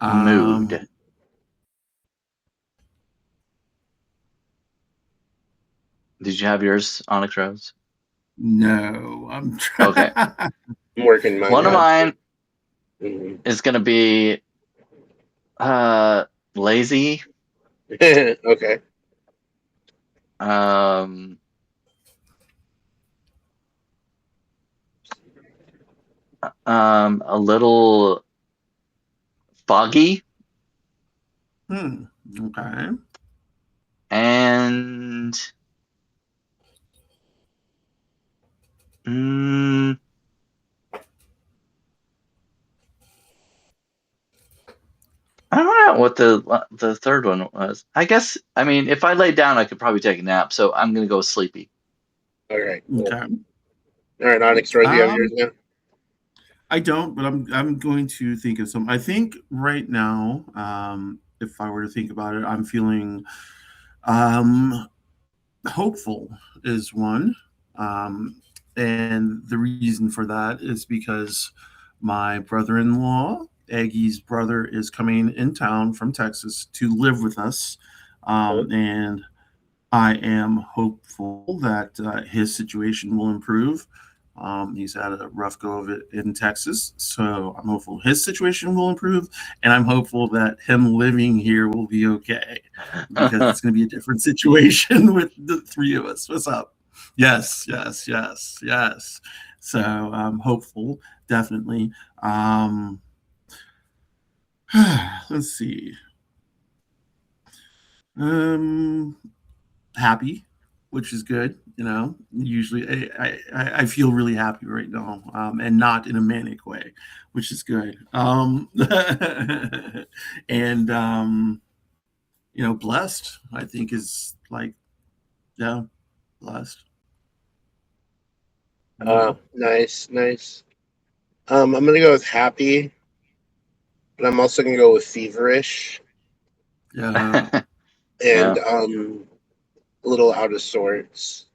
Mood. Did you have yours, OnyxRose? No, I'm okay. I'm working mine. One of mine is going to be lazy. Okay. A little foggy. Okay. And I don't forgot what the third one was. I guess, I mean, if I lay down, I could probably take a nap. So I'm going to go sleepy. All right. Cool. Okay. All right, OnyxRose, you have yours now? I don't, but I'm going to think of some. I think right now, if I were to think about it, I'm feeling hopeful is one. And the reason for that is because my brother-in-law, Aggie's brother, is coming in town from Texas to live with us. And I am hopeful that his situation will improve. He's had a rough go of it in Texas, so I'm hopeful his situation will improve, and I'm hopeful that him living here will be okay, because it's going to be a different situation with the three of us. What's up? Yes. So I'm hopeful, definitely. Let's see. Happy, which is good. Usually I feel really happy right now, and not in a manic way, which is good. And blessed, I think, is like, yeah, blessed. Nice. I'm gonna go with happy, but I'm also gonna go with feverish. Yeah. And a little out of sorts.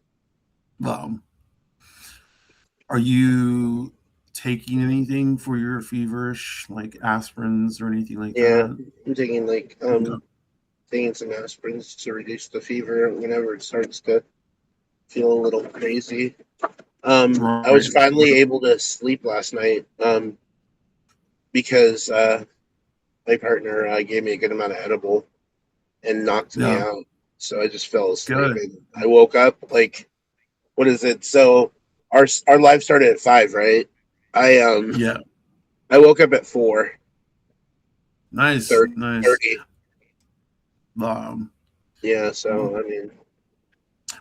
Are you taking anything for your feverish, like aspirins or anything like that? I'm taking taking some aspirins to reduce the fever whenever it starts to feel a little crazy. I was finally able to sleep last night because my partner gave me a good amount of edible and knocked me out. So I just fell asleep. And I woke up like, what is it? So our live started at 5, right? I woke up at 4. Nice. 30. Yeah, so I mean,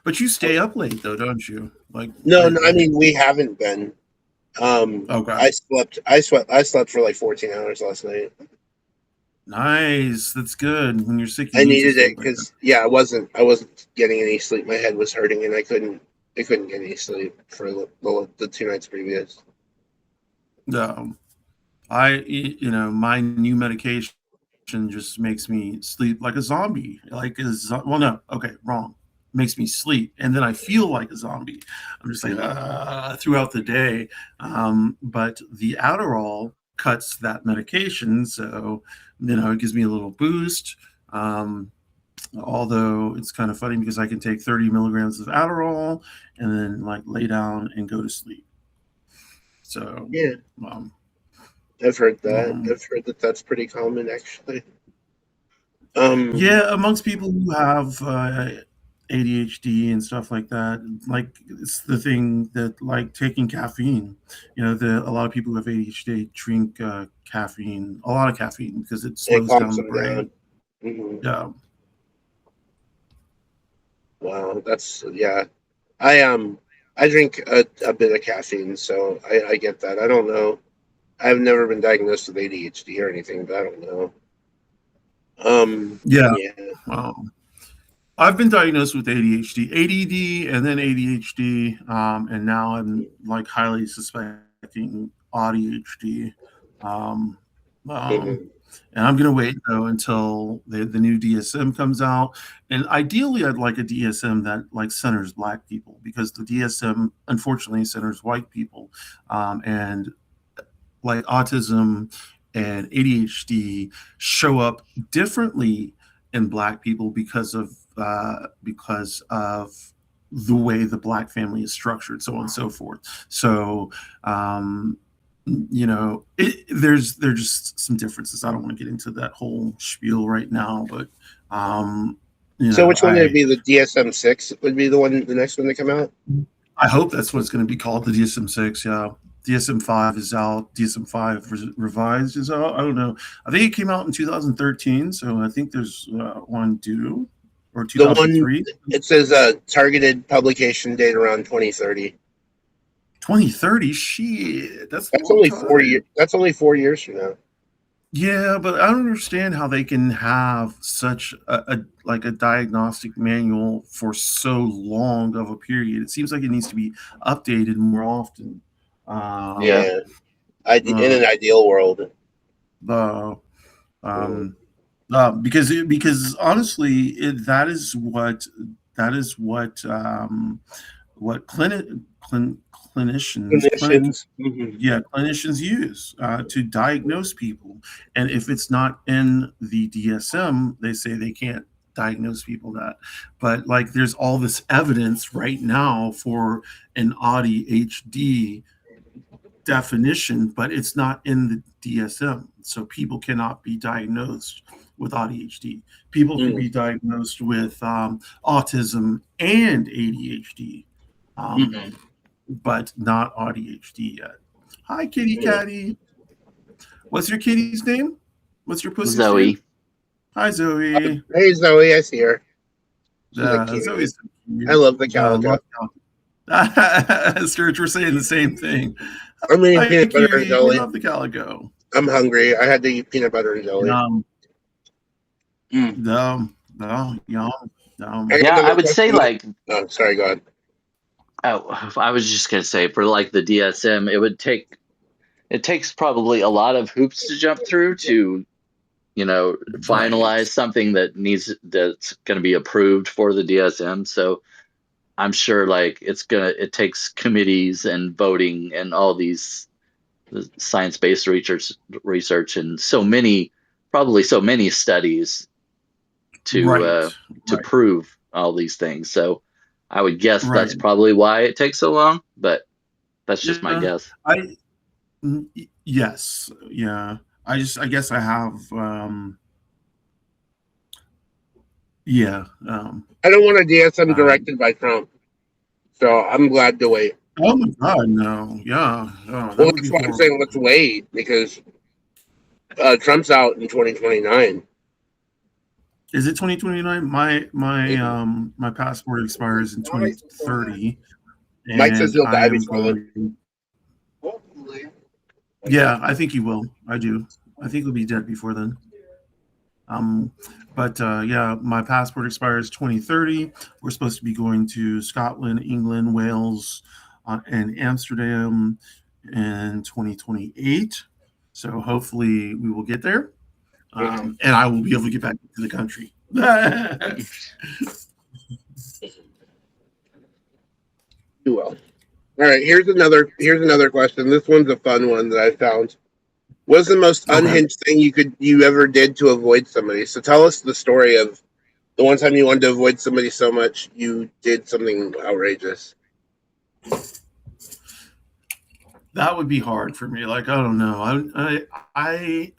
but you stay up late though, don't you? Like, no, I mean, we haven't been. Okay. I slept for like 14 hours last night. Nice. That's good. When you're sick, I needed it because I wasn't getting any sleep. My head was hurting and I couldn't get any sleep for the 2 nights previous. No, my new medication just makes me sleep like a zombie. Wrong. Makes me sleep, and then I feel like a zombie. I'm just like throughout the day. But the Adderall cuts that medication, so it gives me a little boost. Although it's kind of funny because I can take 30 milligrams of Adderall and then like lay down and go to sleep. So yeah, I've heard that. I've heard that that's pretty common, actually. Yeah, amongst people who have ADHD and stuff like that, like it's the thing that like taking caffeine. A lot of people who have ADHD drink caffeine, a lot of caffeine, because it slows down the brain. Mm-hmm. Yeah. Wow, that's I drink a bit of caffeine, so I get that. I don't know. I've never been diagnosed with ADHD or anything, but I don't know. Yeah. I've been diagnosed with ADHD, ADD, and then ADHD, and now I'm like highly suspecting ADHD. And I'm going to wait though until the new DSM comes out. And ideally, I'd like a DSM that like centers Black people, because the DSM unfortunately centers white people, and like autism and ADHD show up differently in Black people because of the way the Black family is structured, so on and so forth. So there's just some differences. I don't want to get into that whole spiel right now, but so which one would be? The DSM-6 would be the next one to come out? I hope that's what it's going to be called, the DSM-6. Yeah. DSM-5 is out. DSM-5 revised is out. I don't know. I think it came out in 2013, so I think there's one due, or 2003. It says targeted publication date around 2030. 2030? Shit, that's only 4 years. That's only 4 years from now. Yeah, but I don't understand how they can have such a diagnostic manual for so long of a period. It seems like it needs to be updated more often. Yeah. Yeah, in Uh, an ideal world. uh, Mm. um, because honestly, that is what Clinicians. Mhm. clinicians use to diagnose people. And if it's not in the DSM, they say they can't diagnose people that. But like, there's all this evidence right now for an ADHD definition, but it's not in the DSM. So people cannot be diagnosed with ADHD. People can Mm. be diagnosed with autism and ADHD, um, Mhm. but not ADHD yet. Hi, kitty Yeah. catty. What's your kitty's name? What's your pussy's name? Zoe. Hi, Oh, Zoe. hey Zoe, I see her. She's a cutie. Zoe's so I cute. love the calico. Love Sturge, we're saying the same thing. I'm eating Hi, peanut butter and cutie. We jelly. love the calico. I'm hungry. I had to eat peanut butter and jelly. Um, Mm. no, yum, I got Yeah, I another would say question. like Oh, sorry, go ahead. oh, I was just gonna say for like the DSM, it takes probably a lot of hoops to jump through to right, finalize something that's going to be approved for the DSM. So I'm sure like it takes committees and voting and all these science-based research and probably so many studies to uh, right, to right, prove all these things. So I would guess that's right. probably why it takes so long, but that's just my Yeah, guess. yes, yeah. I guess I have, yeah. I don't want a DSM Um, directed by Trump, so I'm glad to wait. oh my God, no, yeah, oh, that Well, would be that's why I'm saying horrible. let's wait because Trump's out in 2029. Is it 2029? My passport expires in 2030, Mike says and he'll I die am before then. going. Yeah, I think he will. I do. I think he'll be dead before then. Um, but yeah, my passport expires 2030. We're supposed to be going to Scotland, England, Wales, and Amsterdam in 2028. So hopefully we will get there, Mhm. and I will be able to get back to the country. You will. All right. Here's another question. This one's a fun one that I found. What's the most Okay. unhinged thing you ever did to avoid somebody? So tell us the story of the one time you wanted to avoid somebody so much you did something outrageous. That would be hard for me. Like, I don't know. I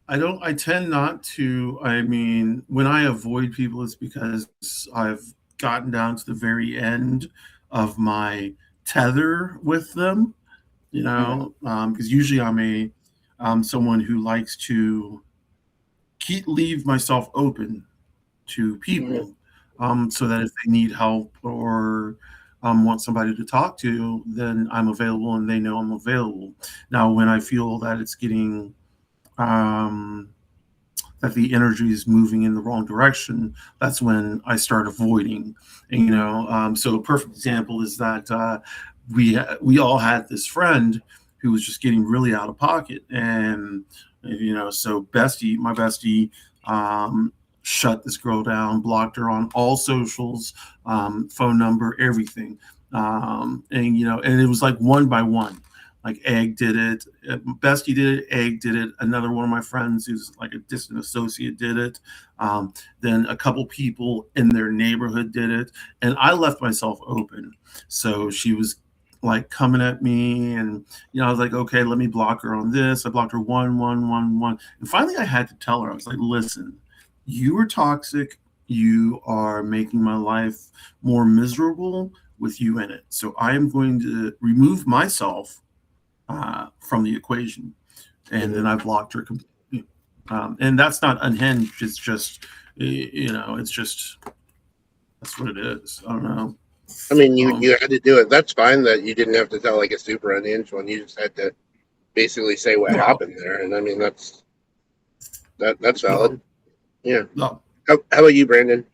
I don't. I tend not to. I mean, when I avoid people, it's because I've gotten down to the very end of my tether with them. You Mm. know, because usually I'm a someone who likes to leave myself open to Mhm. people, so that if they need help or want somebody to talk to, then I'm available and they know I'm available. Now, when I feel that it's getting um, that the energy is moving in the wrong direction, that's when I start avoiding. And, so a perfect example is that we all had this friend who was just getting really out of pocket, and so my bestie, shut this girl down, blocked her on all socials, phone number, everything, and it was like one by one. Like Egg did it, Bestie did it, Egg did it. Another one of my friends who's like a distant associate did it. Then a couple people in their neighborhood did it, and I left myself open. So she was like coming at me, and I was like, okay, let me block her on this. I blocked her one, and finally I had to tell her. I was like, listen, you are toxic. You are making my life more miserable with you in it. So I am going to remove myself from the equation, and then Mhm. I blocked her completely. And that's not unhinged. It's just, it's just that's what it is. I don't know. I mean, you Um, had to do it. That's fine that you didn't have to tell like a super unhinged one. You just had to basically say what Well, happened there. And I mean, that's well, valid. Yeah. well, How about you, Brandon?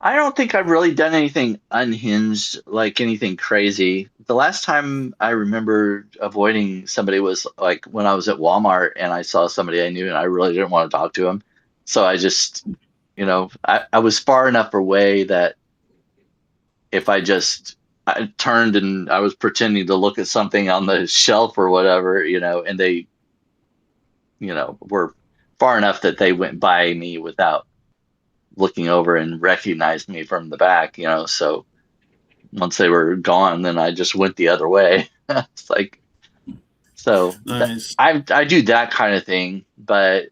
I don't think I've really done anything unhinged, like anything crazy. The last time I remember avoiding somebody was like when I was at Walmart and I saw somebody I knew and I really didn't want to talk to him. So I just, I was far enough away that if I turned and I was pretending to look at something on the shelf or whatever, and they, were far enough that they went by me without looking over and recognized me from the back, so once they were gone, then I just went the other way. It's like, nice. I do that kind of thing, but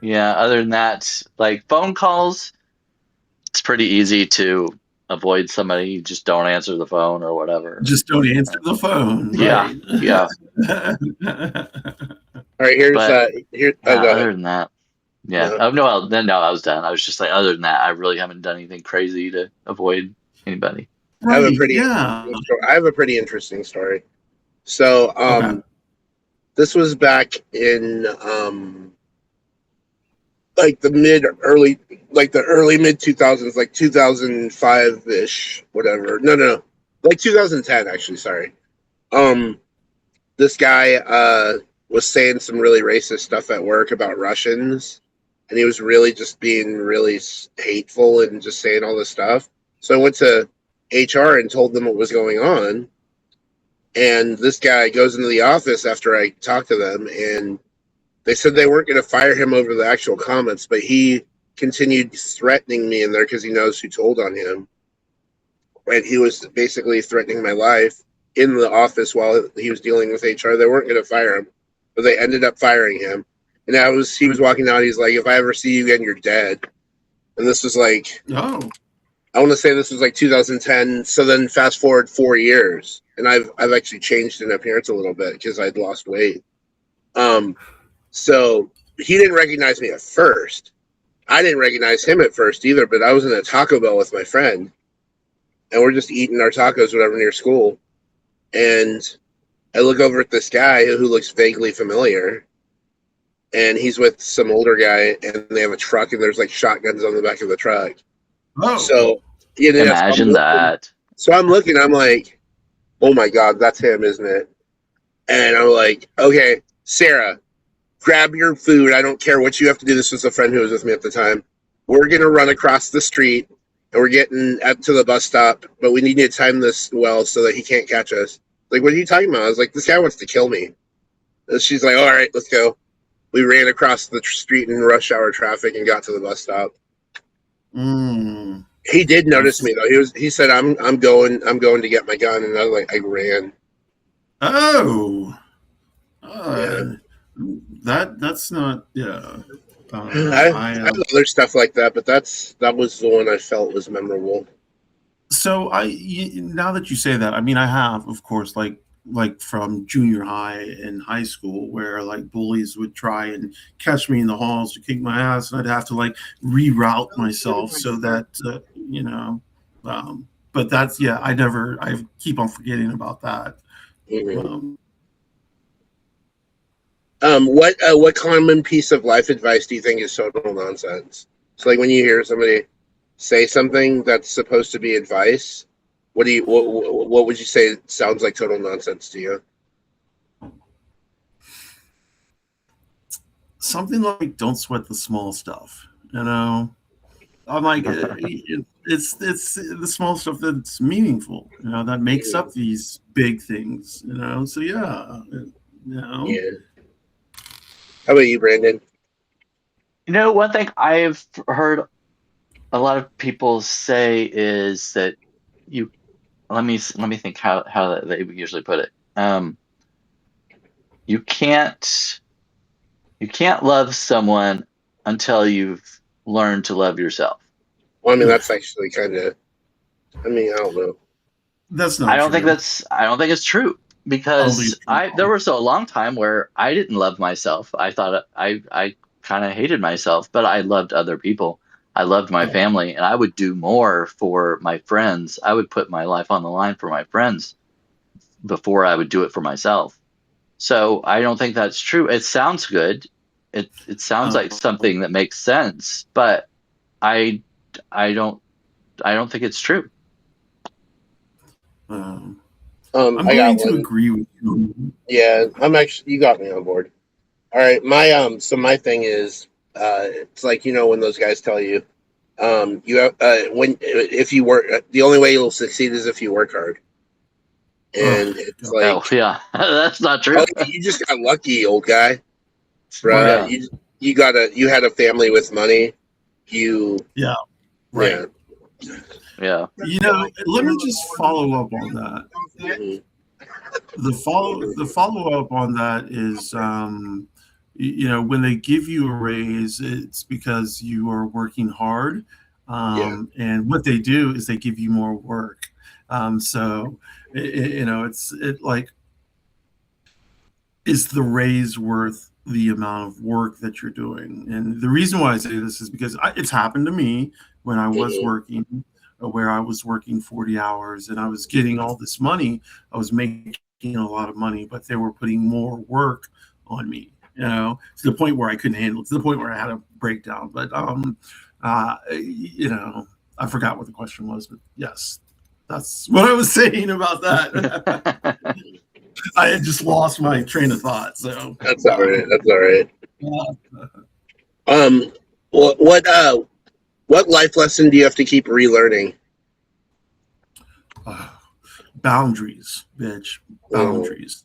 yeah, other than that, like phone calls, it's pretty easy to avoid somebody. You just don't answer the phone or whatever. Just don't answer the phone, Yeah, right? yeah. All right, here's But here. Oh, yeah, go other ahead. than that, yeah. No. Oh no, then no, I was done. I was just like, other than that, I really haven't done anything crazy to avoid anybody. I have a Right, pretty yeah. interesting story. I have a pretty interesting story. So, Okay. this was back in like the early mid 2000s, like 2005 ish, whatever. No, like 2010 actually. Sorry. Um, this guy was saying some really racist stuff at work about Russians, and he was really just being really hateful and just saying all this stuff. So I went to HR and told them what was going on. And this guy goes into the office after I talked to them, and they said they weren't going to fire him over the actual comments, but he continued threatening me in there because he knows who told on him. And he was basically threatening my life in the office while he was dealing with HR. They weren't going to fire him, but they ended up firing him. And he was walking out. He's like, "If I ever see you again, you're dead." And this was like, Oh, I want to say this was like 2010. So then fast forward 4 years, and I've actually changed in appearance a little bit because I'd lost weight. So he didn't recognize me at first. I didn't recognize him at first either, but I was in a Taco Bell with my friend, and we're just eating our tacos, whatever, near school. And I look over at this guy who looks vaguely familiar, and he's with some older guy, and they have a truck, and there's like shotguns on the back of the truck. oh, So, Imagine that. So I'm looking, I'm like, oh my God, that's him, isn't it? And I'm like, okay, Sarah, grab your food. I don't care what you have to do. This was a friend who was with me at the time. We're going to run across the street, and we're getting to the bus stop, but we need to time this well so that he can't catch us. Like, what are you talking about? I was like, this guy wants to kill me. And she's like, all right, let's go. We ran across the street in rush hour traffic and got to the bus stop. mm, He did notice me though. He said, I'm going to get my gun, and I was like, I ran. oh, Yeah. that's not, yeah. I have other stuff like that, but that was the one I felt was memorable. So now that you say that, I mean, I have, of course, like from junior high and high school, where like bullies would try and catch me in the halls to kick my ass, and I'd have to like reroute myself so that you know. But that's, yeah, I keep on forgetting about that. Mm-hmm. What common piece of life advice do you think is total nonsense? So like when you hear somebody say something that's supposed to be advice, what would you say sounds like total nonsense to you? Something like, don't sweat the small stuff. I'm like, it's the small stuff that's meaningful. That makes up these big things. So yeah. Yeah. How about you, Brandon? One thing I've heard a lot of people say is that you let me think how they usually put it. You can't love someone until you've learned to love yourself. Well, I mean, that's actually kind of. I mean, I don't know. That's not. I don't think it's true, because there was a long time where I didn't love myself. I thought I kind of hated myself, but I loved other people. I loved my family, and I would do more for my friends. I would put my life on the line for my friends before I would do it for myself. So I don't think that's true. It sounds good. It sounds like something that makes sense, but I don't think it's true. I'm I going got to one. agree with you. Yeah, you got me on board. All right, so my thing is, it's like, when those guys tell you, you have, if you work, the only way you'll succeed is if you work hard, and it's God. Oh like, yeah, that's not true. oh, you just got lucky, old guy, bruh. Yeah. You had a family with money. You, Yeah, right. yeah. Yeah. Let me just follow up on that. Mhm. The follow up on that is, when they give you a raise, it's because you are working hard, Yeah. and what they do is they give you more work. So, like, is the raise worth the amount of work that you're doing? And the reason why I say this is because it's happened to me when I was Mhm. working, where I was working 40 hours and I was getting all this money. I was making a lot of money, but they were putting more work on me, to the point where I couldn't handle it, to the point where I had a breakdown. But, I forgot what the question was, but yes, that's what I was saying about that. I had just lost my train of thought. So That's all right. That's all right. uh, Um, what life lesson do you have to keep relearning? uh, boundaries, bitch. Boundaries.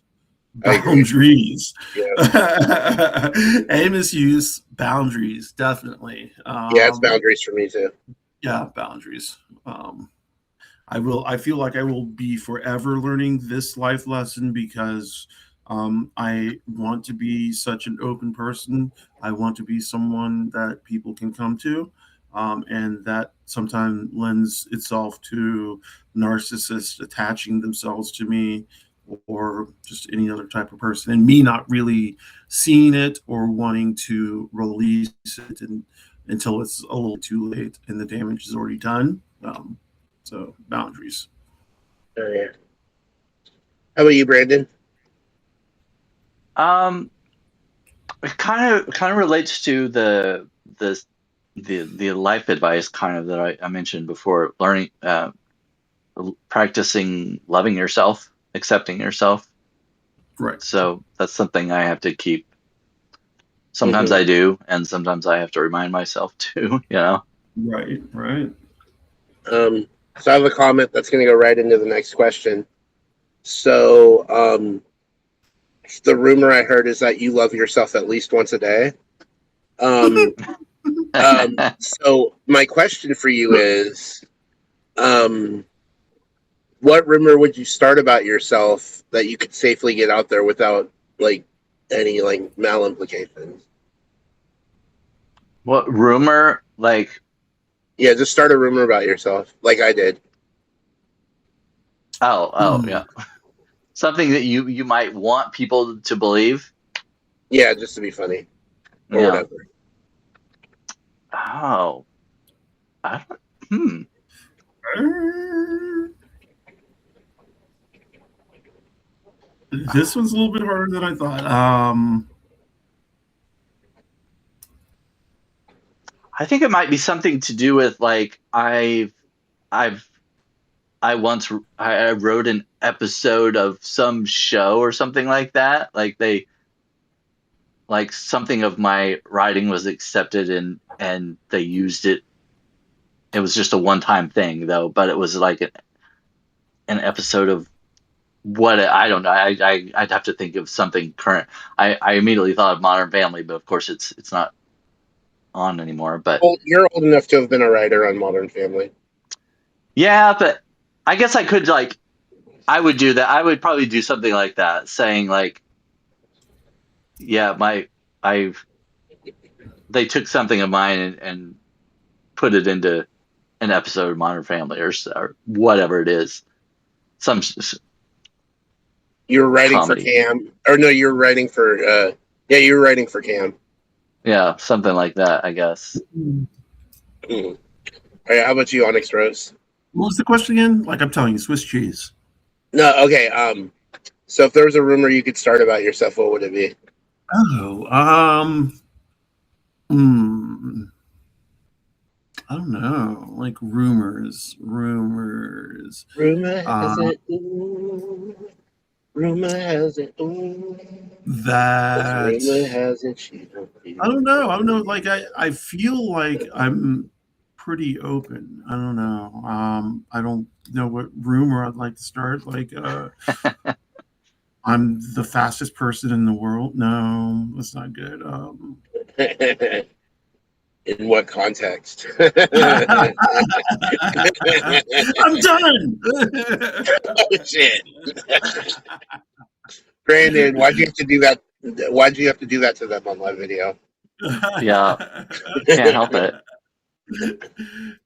I agree. Boundaries. Yeah. Amos use boundaries, definitely. Yeah, it's boundaries for me too. Yeah, boundaries. I feel like I will be forever learning this life lesson because I want to be such an open person. I want to be someone that people can come to. And that sometimes lends itself to narcissists attaching themselves to me or just any other type of person, and me not really seeing it or wanting to release it until it's a little too late and the damage is already done. So boundaries. Oh, yeah. How about you, Brandon? Um, it kind of relates to the the life advice kind of that I mentioned before. Learning, practicing loving yourself, accepting yourself. Right. So that's something I have to keep. Sometimes Mhm. I do, and sometimes I have to remind myself too. Right. Right. So I have a comment that's going to go right into the next question. So, the rumor I heard is that you love yourself at least once a day. Um, so my question for you is, um, what rumor would you start about yourself that you could safely get out there without like any like mal implications? What rumor? Like, Yeah, just start a rumor about yourself, like I did. oh, yeah, something that you might want people to believe. Yeah, just to be funny or Yeah. whatever. Oh, I don't. This was a little bit harder than I thought. I think it might be something to do with like I've I once I wrote an episode of some show or something like that. Like something of my writing was accepted and they used it. It was just a one-time thing though, but it was like an episode of what I don't know. I'd have to think of something current. I immediately thought of Modern Family, but of course it's not on anymore. But Well, you're old enough to have been a writer on Modern Family. yeah, but I guess I could like I would do that. I would probably do something like that, saying like, yeah, I they took something of mine and put it into an episode of Modern Family or whatever it is, some You were writing for comedy. Cam, or no, you were writing for. Yeah, you were writing for Cam. Yeah, something like that, I guess. All right, how about you, OnyxRose? What was the question again? Like I'm telling you, Swiss cheese. No, okay. So if there was a rumor you could start about yourself, what would it be? Oh, hmm, I don't know. Like rumors. Rumor has Uh, it. Ooh. Rumor has it. Ooh. 'Cause that rumor has it. She don't I don't feel know. I don't know. Like I feel like I'm pretty open. I don't know. I don't know what rumor I'd like to start. Like I'm the fastest person in the world. No, that's not good. In what context? I'm done. Oh shit, Brandon, why'd you have to do that? Why'd you have to do that to them on live video? Yeah, can't help it.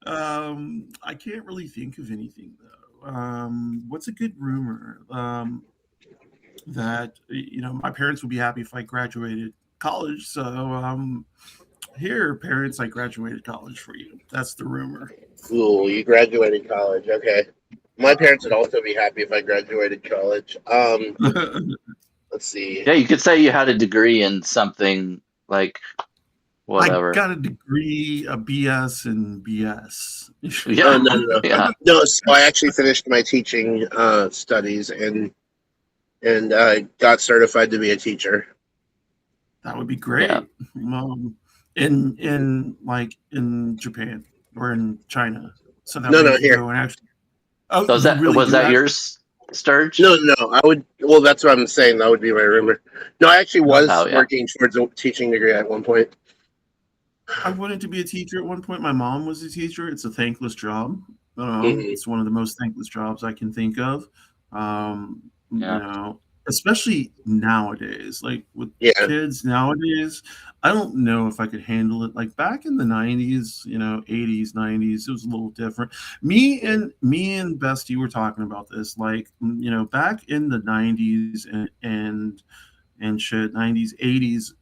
I can't really think of anything though. What's a good rumor? That my parents would be happy if I graduated college. So here, parents, I graduated college for you. That's the rumor. Ooh, you graduated college. Okay. My parents would also be happy if I graduated college. Let's see. Yeah, you could say you had a degree in something like I whatever. got a degree, a BS and BS. Oh Yeah, no. yeah, No, so I actually finished my teaching studies and got certified to be a teacher. That would be yeah. great. In Japan or in China, so that way you No, can here. go and actually. Oh, So you really was do that that? yours, Sturge? No. I would. Well, that's what I'm saying. That would be my rumor. No, I actually was Oh yeah, working towards a teaching degree at one point. I wanted to be a teacher at one point. My mom was a teacher. It's a thankless job. I don't know. Hmm. It's one of the most thankless jobs I can think of. yeah. Especially nowadays, like with Yeah. kids nowadays, I don't know if I could handle it. Like back in the 90s, 80s, 90s, it was a little different. Me and Bestie were talking about this. Like, back in the 90s and shit, 90s, 80s,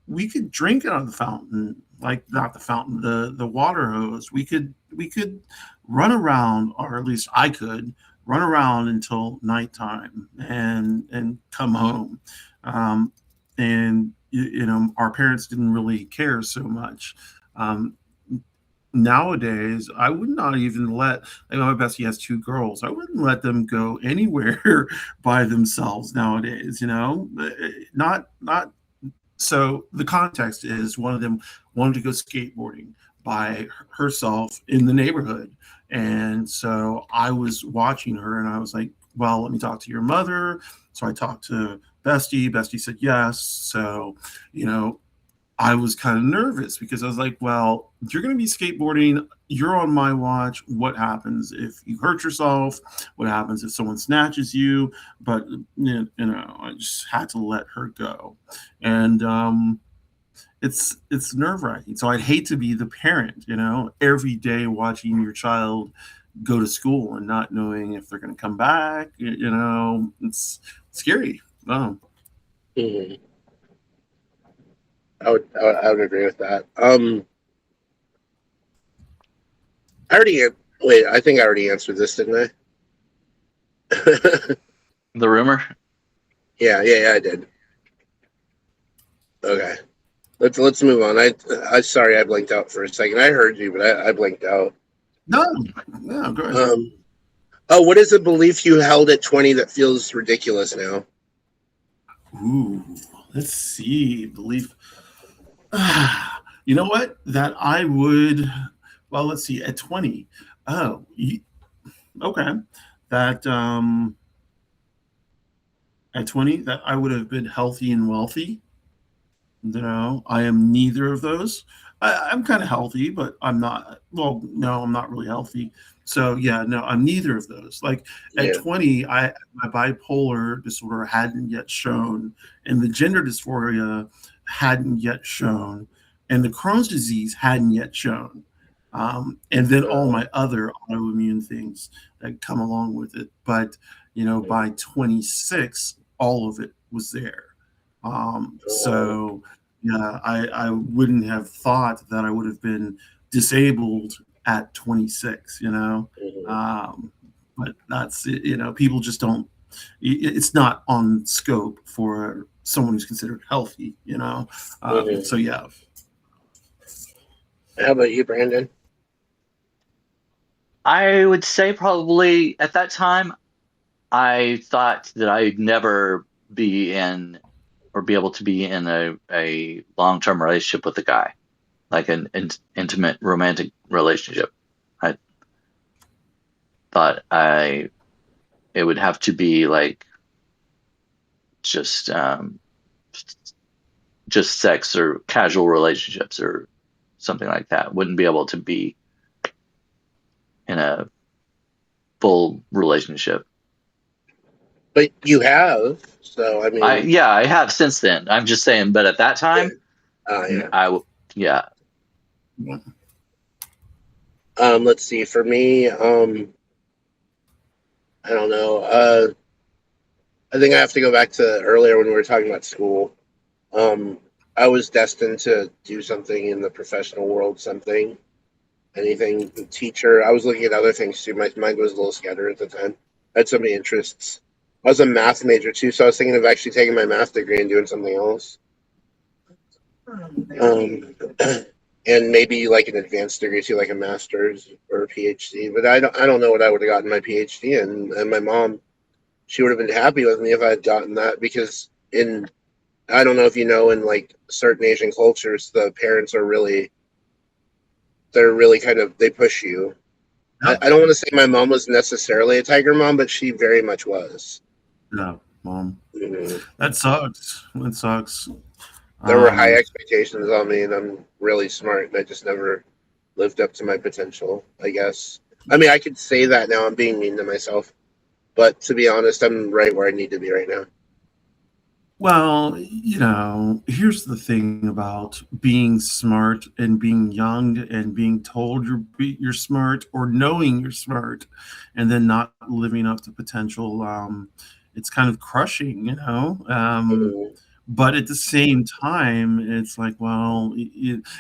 we could drink out of the fountain, like not the fountain, the water hose. We could run around, or at least I could run around until nighttime and come home. And our parents didn't really care so much. Um, Nowadays, I would not even let. My bestie has two girls. I wouldn't let them go anywhere by themselves nowadays. Not so the context is one of them wanted to go skateboarding by herself in the neighborhood. And so I was watching her and I was like, well, let me talk to your mother. So I talked to Bestie. Bestie said yes. So, you know, I was kind of nervous because I was like, well, you're going to be skateboarding. You're on my watch. What happens if you hurt yourself? What happens if someone snatches you? But, I just had to let her go. And it's nerve wracking. So I'd hate to be the parent, every day watching your child go to school and not knowing if they're going to come back. It's scary. Oh. Hmm. I would agree with that. I already wait. I think I already answered this, didn't I? The rumor. Yeah, I did. Okay, let's move on. I sorry I blinked out for a second. I heard you, but I blinked out. No, no, go ahead. Oh, what is a belief you held at 20 that feels ridiculous now? Ooh, let's see. Belief. You know what? That I would. Well, let's see. At 20. Oh, okay. That at 20, that I would have been healthy and wealthy. I am neither of those. I'm kind of healthy, but I'm not. Well, no, I'm not really healthy. So yeah, no, I'm neither of those. Like at Yeah. 20, my bipolar disorder hadn't yet shown, and the gender dysphoria hadn't yet shown, and the Crohn's disease hadn't yet shown, and then all my other autoimmune things that come along with it. But by 26, all of it was there. So yeah, I wouldn't have thought that I would have been disabled at 26, Mhm. but that's it, people just don't it's not on scope for someone who's considered healthy, So yeah. How about you, Brandon? I would say probably at that time, I thought that I'd never be in or be able to be in a long-term relationship with a guy, like an intimate romantic relationship. I thought it would have to be like just just sex or casual relationships or something like that. Wouldn't be able to be in a full relationship. But you have, so I mean, I have since then. I'm just saying, but at that yeah. time, Yeah. yeah. Let's see. For me, I don't know. I think I have to go back to earlier when we were talking about school. Um, I was destined to do something in the professional world, anything, teacher. I was looking at other things too. My mind was a little scattered at the time. I had so many interests. I was a math major too, so I was thinking of actually taking my math degree and doing something else. Um, and maybe like an advanced degree too, like a master's or a PhD. But I don't know what I would have gotten my PhD in. And my mom, she would have been happy with me if I had gotten that, because I don't know if you know, in like certain Asian cultures, the parents they're really kind of, they push you. I don't want to say my mom was necessarily a tiger mom, but she very much was. No, mom. Mhm. That sucks. That sucks. There were high expectations on me, and I'm really smart, and I just never lived up to my potential, I guess. I mean, I could say that now. I'm being mean to myself, but to be honest, I'm right where I need to be right now. Well, here's the thing about being smart and being young and being told you're smart, or knowing you're smart and then not living up to potential. It's kind of crushing. Mhm. But at the same time, it's like, well,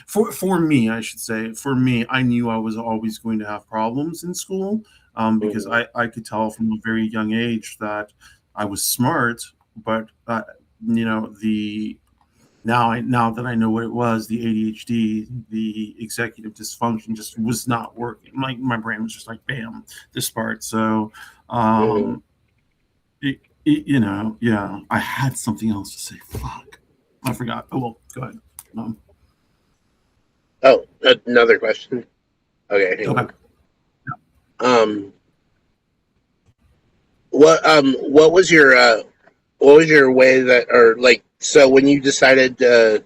for me, I should say, for me, I knew I was always going to have problems in school, because Mhm. I could tell from a very young age that I was smart, but the now that I know what it was, the ADHD, the executive dysfunction, just was not working. My brain was just like, bam, this part. So, Mhm. um, yeah, I had something else to say. Fuck, I forgot. Oh well, go ahead. Um, Oh, another question. Okay, hang on. okay. Um, what was your way that, or like, so when you decided that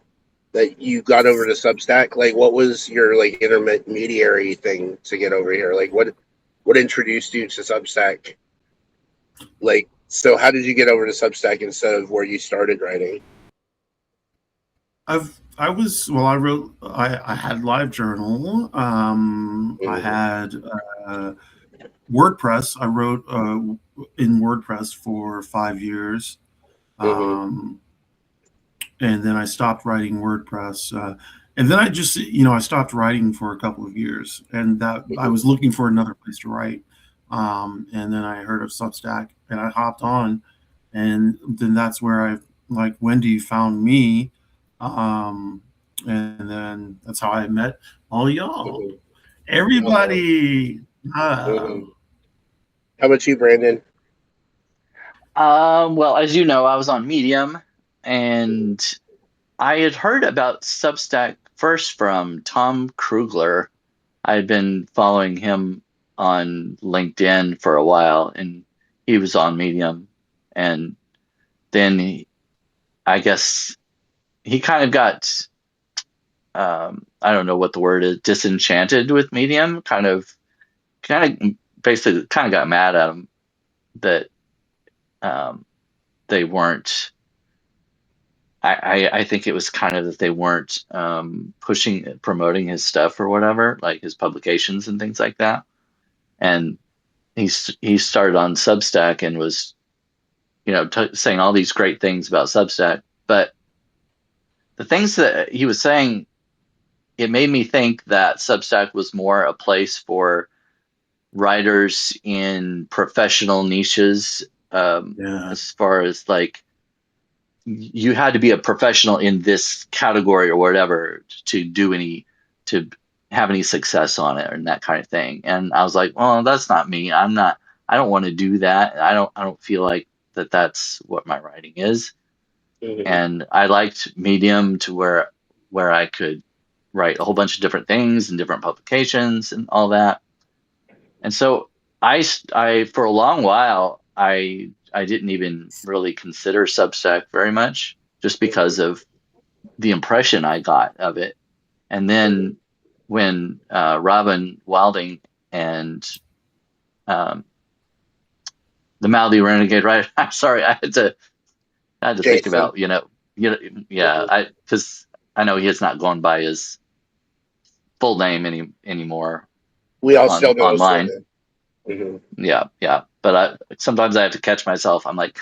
you got over to Substack, like what was your like intermediary thing to get over here? Like what introduced you to Substack? Like, so how did you get over to Substack instead of where you started writing? I wrote, I had LiveJournal. I Mm-hmm. had WordPress. I wrote in WordPress for 5 years. Mm-hmm. Um, and then I stopped writing WordPress. And then I stopped writing for a couple of years, and that I Mm-hmm. was looking for another place to write. And then I heard of Substack, and I hopped on, and then that's where Wendy found me, and then that's how I met all y'all, Mm-hmm. everybody. Mm-hmm. How about you, Brandon? Well, as you know, I was on Medium, Mm-hmm. and I had heard about Substack first from Tom Krugler. I had been following him on LinkedIn for a while, and he was on Medium. And then I guess he kind of got, I don't know what the word is, disenchanted with Medium. Basically, kind of got mad at him that um, they weren't. I think it was kind of that they weren't promoting his stuff or whatever, like his publications and things like that. And he started on Substack and was, saying all these great things about Substack. But the things that he was saying, it made me think that Substack was more a place for writers in professional niches as far as like you had to be a professional in this category or whatever to have any success on it and that kind of thing. And I was like, well, that's not me. I don't want to do that. I don't feel like that's what my writing is. Mhm. And I liked Medium to where I could write a whole bunch of different things and different publications and all that. And so I for a long while I didn't even really consider Substack very much, just because of the impression I got of it. And then when Robin Wilding and the Mouthy Renegade Writer, I'm sorry, I had to think Jason. about because I know he is not going by his full name anymore We all still know his online. name. Mhm. Yeah. But sometimes I have to catch myself. I'm like,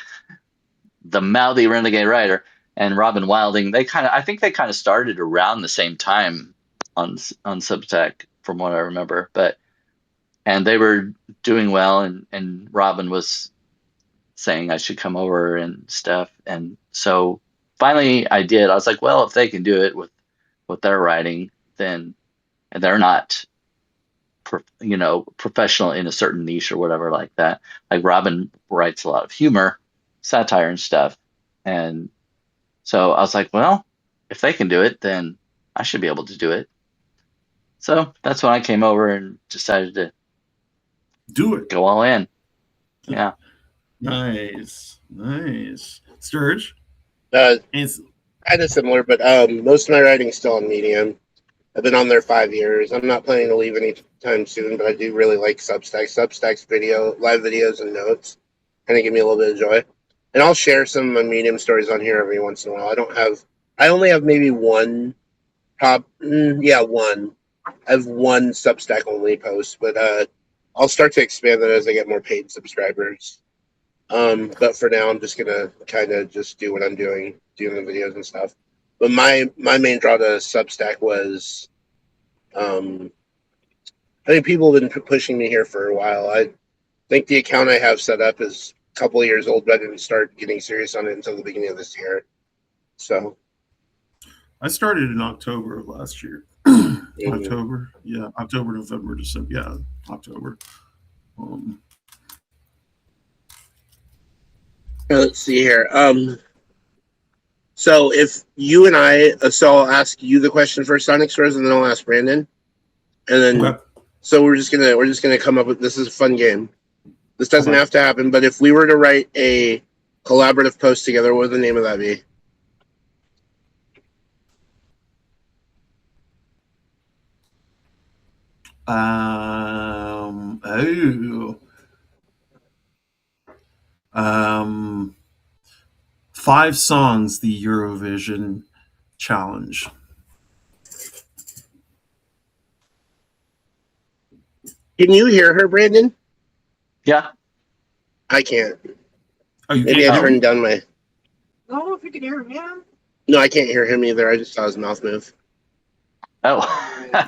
the Mouthy Renegade Writer and Robin Wilding. I think they kind of started around the same time on Substack, from what I remember. And they were doing well, and Robin was saying I should come over and stuff. And so finally I did. I was like, well, if they can do it with their writing, then, and they're not professional in a certain niche or whatever like that. Like Robin writes a lot of humor, satire and stuff. And so I was like, well, if they can do it, then I should be able to do it. So that's when I came over and decided to Do it. go all in. Yeah. Nice. Sturge? Kind of similar, but most of my writing's still on Medium. I've been on there 5 years. I'm not planning to leave anytime soon, but I do really like Substack. Substack's live videos and notes kind of give me a little bit of joy. And I'll share some of my Medium stories on here every once in a while. I only have maybe one. I have one Substack only post, but I'll start to expand that as I get more paid subscribers. But for now, I'm just gonna kind of just do what I'm doing the videos and stuff. But my main draw to Substack was, I think people have been pushing me here for a while. I think the account I have set up is a couple of years old, but I didn't start getting serious on it until the beginning of this year. So I started in October of last year. October, November, December, October. Let's see here. So if you and so I'll ask you the question first, OnyxRose, and then I'll ask Brandon, and then Okay. so we're just gonna come up with, this is a fun game. This doesn't have to happen, but if we were to write a collaborative post together, what would the name of that be? Five songs, the Eurovision challenge. Can you hear her, Brandon? Yeah. I can't. Oh, you Maybe can't I hear turned me? down my. I don't know if you can hear him. No, I can't hear him either. I just saw his mouth move. Oh.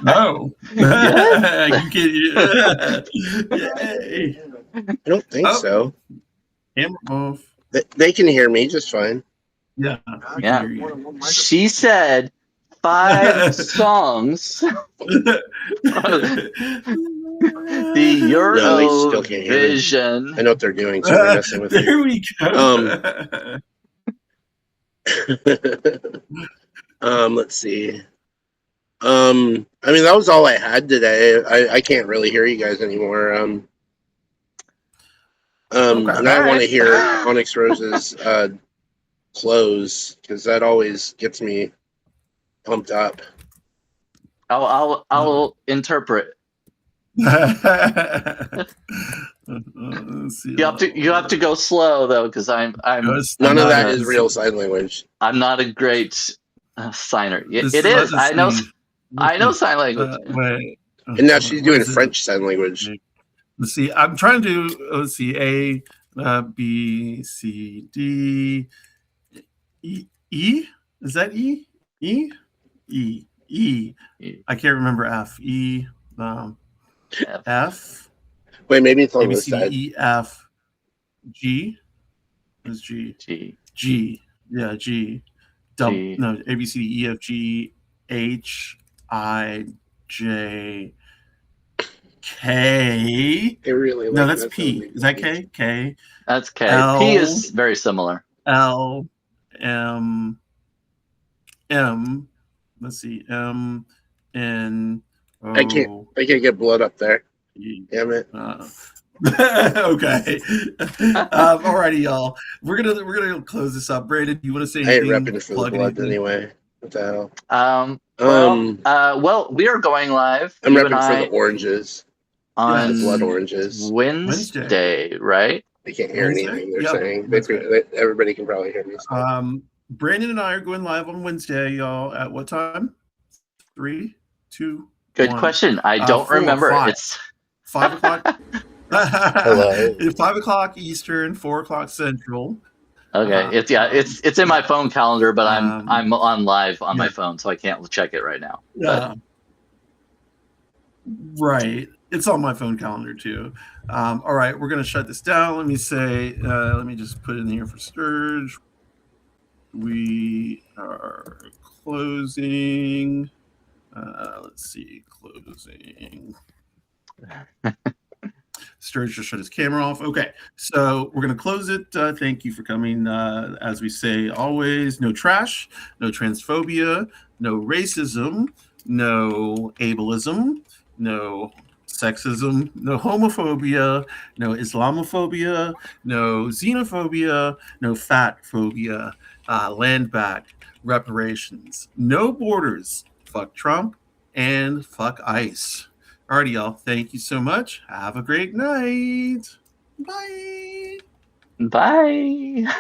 No. Yeah. You can't. Yay. I don't think so. Camera off. They can hear me just fine. Yeah. we Yeah. can hear you. She said 5 songs. The No, they still can't hear me. Eurovision. I know what they're doing, so they're messing with me. There we go. Let's see. I mean, that was all I had today. I can't really hear you guys anymore. And I want to hear OnyxRose's close, because that always gets me pumped up. I'll interpret. Let's see. You have to go slow though, because I'm None of that is real sign language. I'm not a great signer. It Let's is. I know. see. I know sign language. Wait. And now she's doing What is it? French sign language. Let's see. I'm trying to do. Let's see. A, B, C, D, E. E? Is that E? E? E. E. I can't remember F. E. F. Wait, maybe it's on A, B, this C, side. D, E, F, G. What's G? G. G. Yeah, G. G. No, A, B, C, D, E, F, G, H, I, J, K. I really No, like that's that P. sound. Is that K? K. That's K. L, P is very similar. L, M, M. Let's see. M, N, O. I can't get blood up there. E. Damn it. Okay. Alrighty, y'all. We're gonna close this up. Brandon, you want to say I ain't anything? repping for the Plug blood anything? anyway. What the hell? Well, we are going live. I'm you and repping for I the oranges. on The blood oranges. Wednesday, right? They can't hear Wednesday? anything they're Yep, saying. Wednesday. Everybody can probably hear me. So. Brandon and I are going live on Wednesday, y'all. At what time? 3, 2, Good 1. question. I don't 4, remember. 5. It's 5 o'clock. Hello. 5 o'clock Eastern, 4 o'clock Central. okay. It's in my phone calendar, but I'm on live on yeah. my phone, so I can't check it right now. Yeah. Right. It's on my phone calendar too. All right, we're gonna shut this down. Let me just put it in here for Sturg. We are closing. Let's see, closing. Sturge just shut his camera off. Okay, so we're going to close it. Thank you for coming. As we say always, no trash, no transphobia, no racism, no ableism, no sexism, no homophobia, no Islamophobia, no xenophobia, no fat phobia, land back, reparations, no borders, fuck Trump, and fuck ICE. Alrighty, y'all. Thank you so much. Have a great night. Bye. Bye.